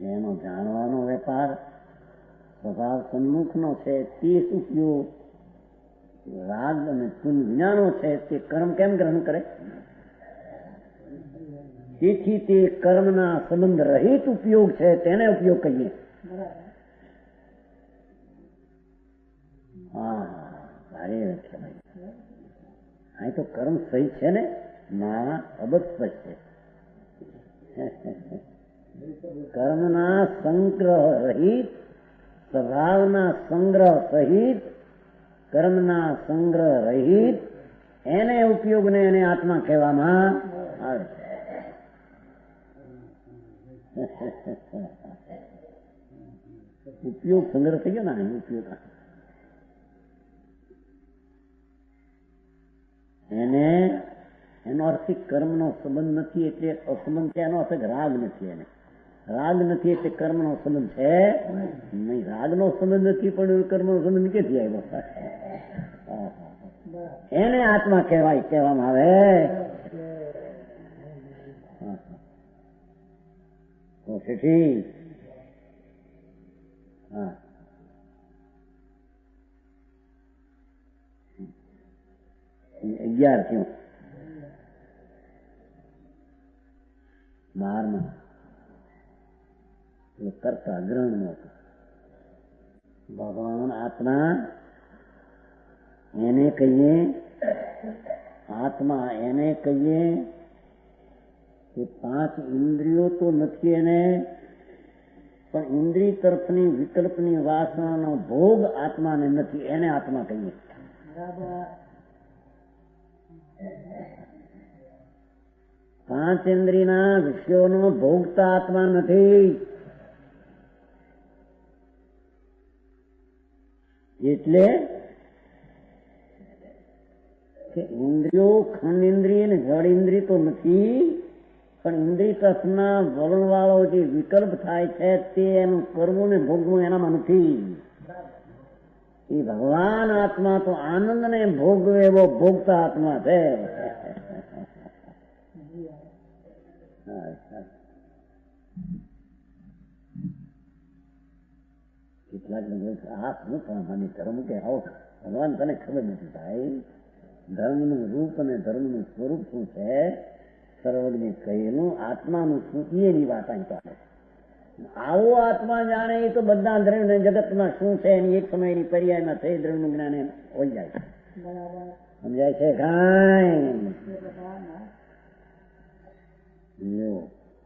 જેનો જાણવાનો વેપાર સ્વભાવ સન્મુખનો છે તે ઉપયોગ રાગ અને પુન વિનાનો છે તે કર્મ કેમ ગ્રહણ કરે? તેથી તે કર્મના સંબંધ રહિત ઉપયોગ છે તેને ઉપયોગ કહીએ. હા, ભારે છે ભાઈ. અહીં તો કર્મ સહી છે ને? ના, અબસ્પષ્ટ છે. કર્મના સંગ્રહ રહિત, સ્વભાવના સંગ્રહ સહિત, કર્મના સંગ્રહ રહિત એને ઉપયોગને એને આત્મા કહેવામાં આવે છે. ઉપયોગ સંગ્રહ થઈ ગયો ને, ઉપયોગ એને એનો અર્થ કર્મનો સંબંધ નથી એટલે અસંબંધ છે. એનો અર્થ રાગ નથી. એને રાગ નથી એટલે કર્મનો સંબંધ છે નહીં. રાગનો સંબંધ નથી પણ કર્મનો સંબંધ ક્યાંથી આવ્યો? એને આત્મા કહેવામાં આવે. હા, 11 થયું. 12માં કરતા ગ્રહણ ભગવાન આત્મા એને કહીએ. આત્મા એને કહીએ કે 5 ઇન્દ્રિયો તો નથી એને, પણ ઇન્દ્રિય તરફની વિકલ્પની વાસનાનો ભોગ આત્માને નથી. એને આત્મા કહીએ. પાંચ ઇન્દ્રિયના વિષયોનો ભોગતા આત્મા નથી. એટલે કે ઇન્દ્રિયો ખંડ ઇન્દ્રિય ને જળ ઇન્દ્રિય તો નથી, પણ ઇન્દ્રિય તરફના વલણ વાળો જે વિકલ્પ થાય છે તે એનું કરવું ને ભોગવું એનામાં નથી. એ ભગવાન આત્મા તો આનંદ ને ભોગવે એવો ભોગતા આત્મા છે. કેટલાક આ શું પણ ધર્મ કે આવો ભગવાન તને ખબર નથી ભાઈ. ધર્મનું રૂપ અને ધર્મનું સ્વરૂપ શું છે સર્વજ્ઞ કહેલું, આત્માનું શું એની વાત અહીં ચાલે. આવો આત્મા જાણે એ તો બધા દ્રવ્ય જગતમાં શું છે એની એક સમયની પર્યાયમાં થઈ દ્રવ્યનું જ્ઞાન એમ હોય જાય. સમજાય છે? કાંઈ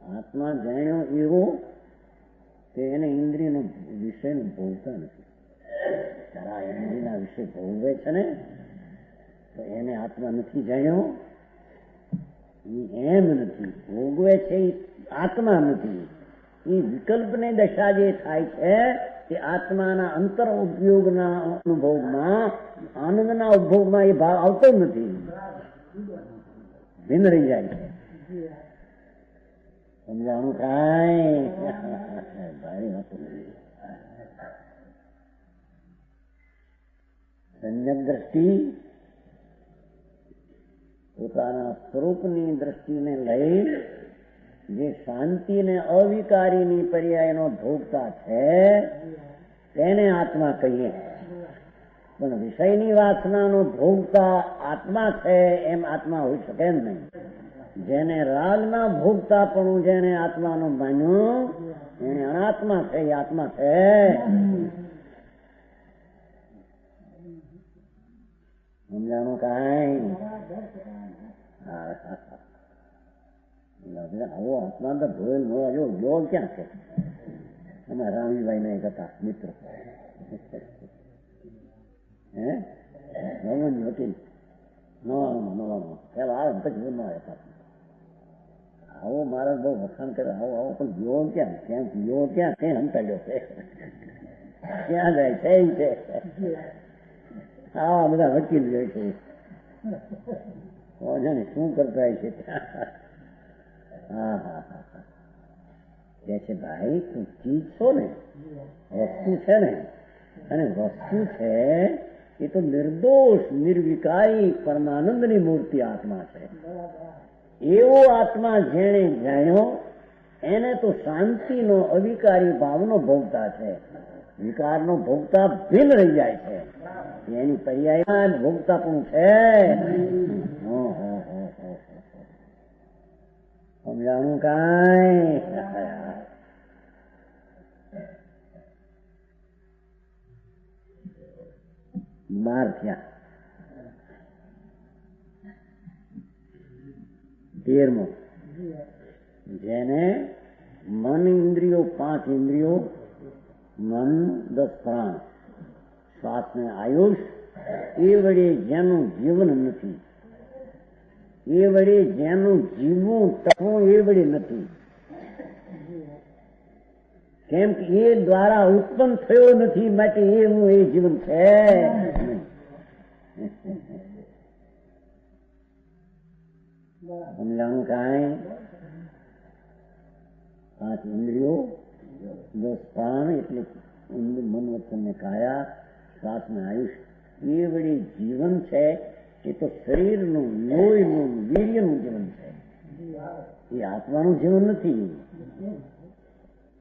આત્મા જાણ્યો એવો કે એને ઇન્દ્રિયનો વિષય ભોગતા નથી. તારા ઇન્દ્રિયના વિષય ભોગવે છે ને તો એને આત્મા નથી જાણ્યો. એમ નથી ભોગવે છે, આત્મા નથી. એ વિકલ્પની દશા જે થાય છે તે આત્માના અંતર ઉપયોગના અનુભવમાં, આનંદના ઉપભોગમાં એ ભાવ આવતો નથી, ભિન્ન રહી જાય છે. સમજાણું કાંઈ ભારે હતું. સંયમ દ્રષ્ટિ પોતાના સ્વરૂપની દ્રષ્ટિને લઈ જે શાંતિ ને અવિકારીની પર્યાયનો ભોગતા છે તેને આત્મા કહીએ. પણ વિષયની વાસનાનો ભોગતા આત્મા છે એમ આત્મા હોઈ શકે જ નહીં. જેને રાગના ભોગતા પણ જેને આત્માનું માન્યું એને અનાત્મા છે, એ આત્મા છે. સમજાણું કાંઈ? આવો આત્મા તો ભોયલ નો જો ક્યાં છે? અમે રામીભાઈ ને હતા મિત્ર, હે વકીલ, નવામાં પેલા આવે પછી હતા. આવો મારા બહુ વખાણ કરે, આવો આવો પણ જોવો ક્યાં? ક્યાં જોવો ક્યાં? કઈ હંતાડ્યો છે? ક્યાં જાય છે? આવા બધા વકીલ જોઈ છે, શું કરતા છે? હા હા હા, કે છે ભાઈ તું ચીજ છો ને, વસ્તુ છે ને, અને વસ્તુ છે એ તો નિર્દોષ નિર્વિકારી પરમાનંદની મૂર્તિ આત્મા છે. એવો આત્મા જેણે જાણ્યો એને તો શાંતિનો અવિકારી ભાવનો ભોગતા છે. વિકારનો ભોગતા ભિન્ન રહી જાય છે, એની પર્યાય ભોગતા પણ છે. સમજાણું કાંઈ? બાર થયા. 13મો, જેને મન ઇન્દ્રિયો 5 ઇન્દ્રિયો, મન 10 પ્રાણ, શ્વાસને આયુષ, એ વડે જેનું જીવન નથી, એ વડે જેનું જીવવું ટકવું એ વડે નથી. કેમ કે એ દ્વારા ઉત્પન્ન થયો નથી, માટે એ હું એ જીવન છે. સમજાણું કાંઈ? 5 ઇન્દ્રિયો, 10 પ્રાણ એટલે મન વચન ને કાયા, શ્વાસ ને આયુષ, એ વડે જીવન છે. એ તો શરીરનું, લોહીનું, વીર્યનું જીવન છે, એ આત્માનું જીવન નથી.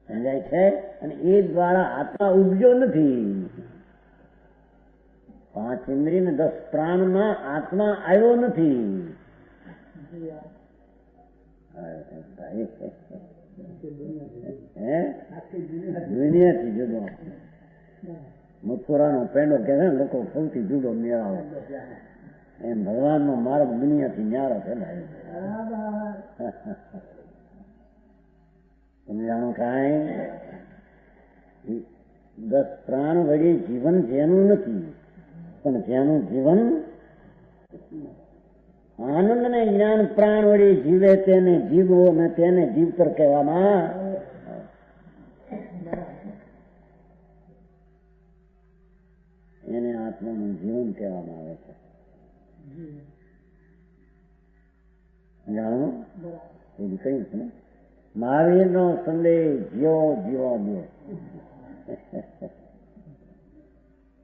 સમજાય છે? અને એ દ્વારા આત્મા ઉપજો નથી. 5 ઇન્દ્રિય ને 10 પ્રાણમાં આત્મા આવ્યો નથી. દુનિયાથી જુદો. મથુરાનો પેંડો કે છે ને, લોકો સૌથી જુદો મેળાવો, એમ ભગવાનનો માર્ગ દુનિયાથી ન્યારો છે ને. સમજાણું કાંઈ? 10 પ્રાણ વડે જીવન જેનું નથી, પણ જેનું જીવન આનંદ ને જ્ઞાન પ્રાણ વડે જીવે તેને જીવો ને તેને જીવતર કહેવામાં. એને આત્માનું જીવન કહેવામાં આવે છે. જાણો એ કહ્યું છે ને, મહાવીર નો સંદેશ જીવો જીવા દો.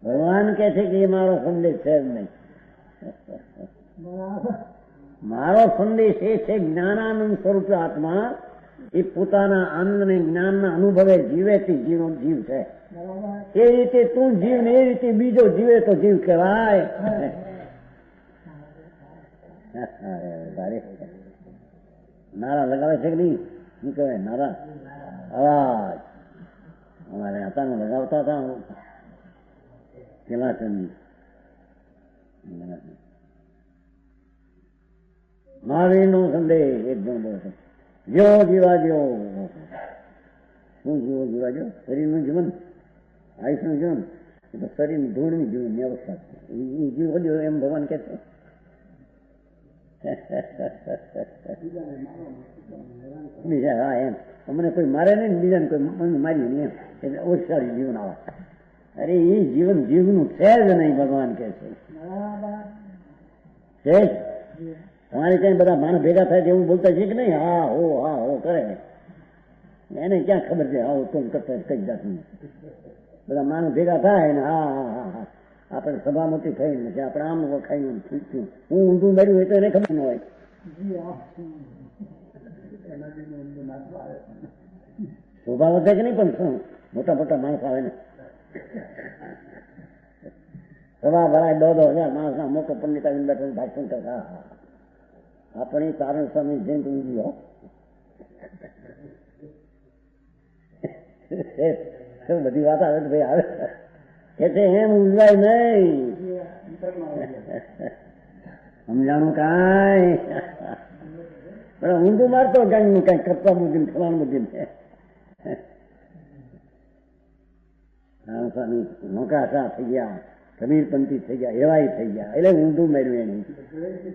ભગવાન કે છે કે એ મારો સંદેશ છે જ નહીં. મારો સંદેશ એ છે જ્ઞાનાનંદ સ્વરૂપ આત્મા એ પોતાના આનંદ ને જ્ઞાનના અનુભવે જીવે તે જીવ છે. એ રીતે તું જીવ ને એ રીતે બીજો જીવે તો જીવ કહેવાય. નારા લગાવે છે કે નહીં? શું કહેવાય નારા? અવાજ અમારે હતા ને, લગાવતા હતા પેલા મહાવીર નો સંદેશ એકદમ બહુ જેવો જીવા જેવો. શું જીવો જીવા જેવો? શરીરનું જીવન, આયુષનું જીવન, એ તો શરીરની ધૂળની જીવનની અવસ્થા છે. એ જીવો જેવો એમ ભગવાન કે છે. બીજા હા એમ અમને કોઈ મારે નહીં, બીજાને કોઈ મારી નહીં, એટલે ઓછું સારું જીવન આવે. અરે એ જીવન જીવનું છે જ નહીં, ભગવાન કહે છે. તમારે ક્યાંય બધા માણસ ભેગા થાય એવું બોલતા છે કે નહીં? હા હો કરે. એને ક્યાં ખબર છે આવો તો કરતા કઈ જાતનું? બધા માણસ ભેગા થાય ને હા આપણે સભા મોટી થઈ ને આપણે આમ ખાઈ હું ઊંધું મળ્યું હોય તો એને ખબર ન હોય. શોભા વધે કે નહીં? પણ શું મોટા મોટા માણસ આવે ને સભા ભરાય 2,000 માણસના મોટો પંડિત આવીને બેઠો ભાષણ કરતા. આપણી કારણ સ્વામી જયંતિ ઊંધી હો. બધી વાત આવે ભાઈ આવે કે છે એમ ઊંઝાય નહીં. સમજાણું કાંઈ પણ ઊંધું મારતો કઈ કઈ કરતા બુદ્ધિ ફલાણ બુદ્ધિ સ્વામી નોકાશા થઈ ગયા, કબીરપંથી થઈ ગયા, એવાય થઈ ગયા, એટલે ઊંધું મેળવ્યું એને.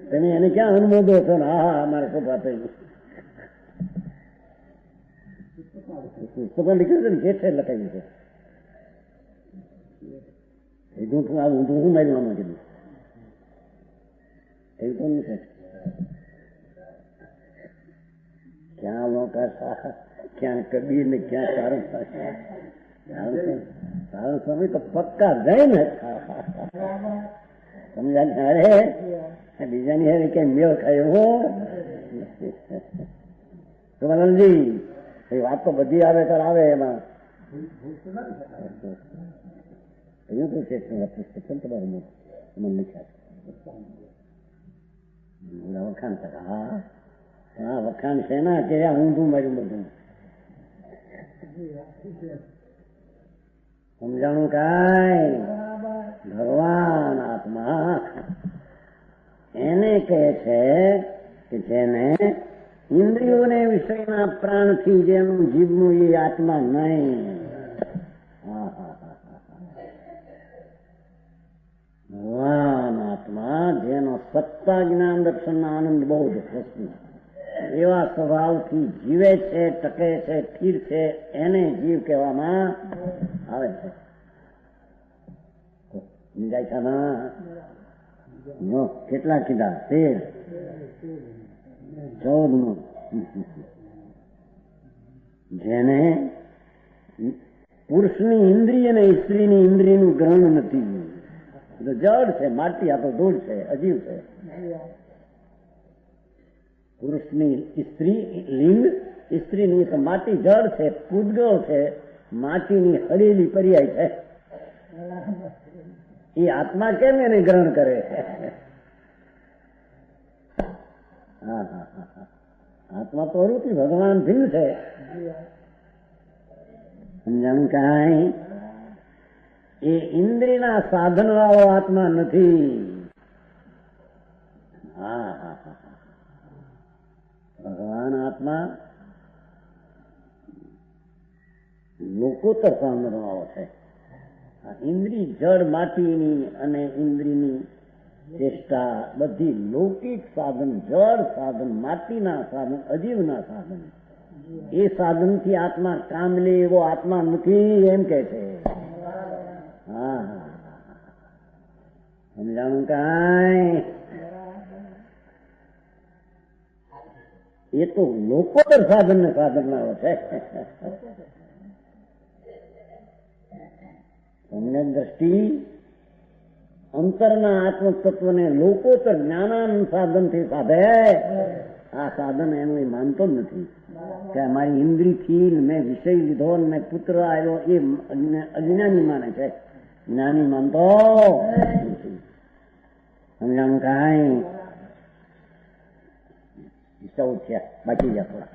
તમે એને ક્યાં અનુમોદો છો ને? હા મારે સોપા થઈ પુસ્તકો લીધું છે ને, જે છે લખાયું છે. ઊંધું શું મેળવવામાં કીધું એવું તો નથી. ક્યાં નોકાશા, ક્યાં કબીર ને ક્યાં સારું સારું સ્વામી તો પક્કા જાય ને. સમજા? અરે બીજાની હારે ક્યાંય મેળ ખાયો હો સુમનજી. એ વાત તો બધી આવે ત્યારે આવે એમાં એવું તો છે પુસ્તક તમારું મને લખ્યા વખાણ કરે. હા વખાણ છે ને કે ઊંધું માર્યું બધું. સમજાણું કાંઈ? ભગવાન આત્મા એને કહે છે કે જેને ઇન્દ્રિયોને વિષયના પ્રાણથી જેનું જીવનું એ આત્મા નહીં. ભગવાન આત્મા જેનો સત્તા જ્ઞાન દર્શનના આનંદ બહુ જ પ્રશ્ન એવા સ્વભાવથી જીવે છે, ટકે છે, સ્થિર છે, એને જીવ કહેવામાં આવે છે. સમજાય છે ને? કેટલા કીધા? 13 14 જેને પુરુષની ઇન્દ્રિય અને સ્ત્રીની ઇન્દ્રિયનું ગ્રહણ નથી. જડ છે, માટી, આ તો ધૂળ છે, અજીવ છે. પુરુષની સ્ત્રી લિંગ, સ્ત્રીની તો માટી જડ છે, પૂતગળ છે, માટીની હળેલી પર્યાય છે. એ આત્મા કેમ એને ગ્રહણ કરે? આત્મા તો અરુતિ ભગવાન ભિન્ન છે. સમજાણું કાંઈ? એ ઇન્દ્રિયના સાધન વાળો આત્મા નથી. ભગવાન આત્મા લોકોત્તર સાધન વાળો છે. ઇન્દ્રિય જળ માટીની અને ઇન્દ્રિયની ચેષ્ટા બધી લૌકિક સાધન, જળ સાધન, માટીના સાધન, અજીવના સાધન. એ સાધનથી આત્મા કામ લે એવો આત્મા નથી એમ કે છે. સમજાણું કાંઈ? એ તો લોકોત્તર સાધન ને સાધનારો છે. તમને દ્રષ્ટિ અંતરના આત્મતત્વને લોકોત્તર જ્ઞાનાન સાધનથી સાધે. આ સાધન એનું એ માનતો જ નથી કે અમારી ઇન્દ્રિયથી મેં વિષય લીધો મેં પુત્ર આવ્યો, એ અજ્ઞાની માને છે. જ્ઞાની માનતો નથી. સમજાણું કાંઈ? 14 થયા, બાકી ગયા થોડા.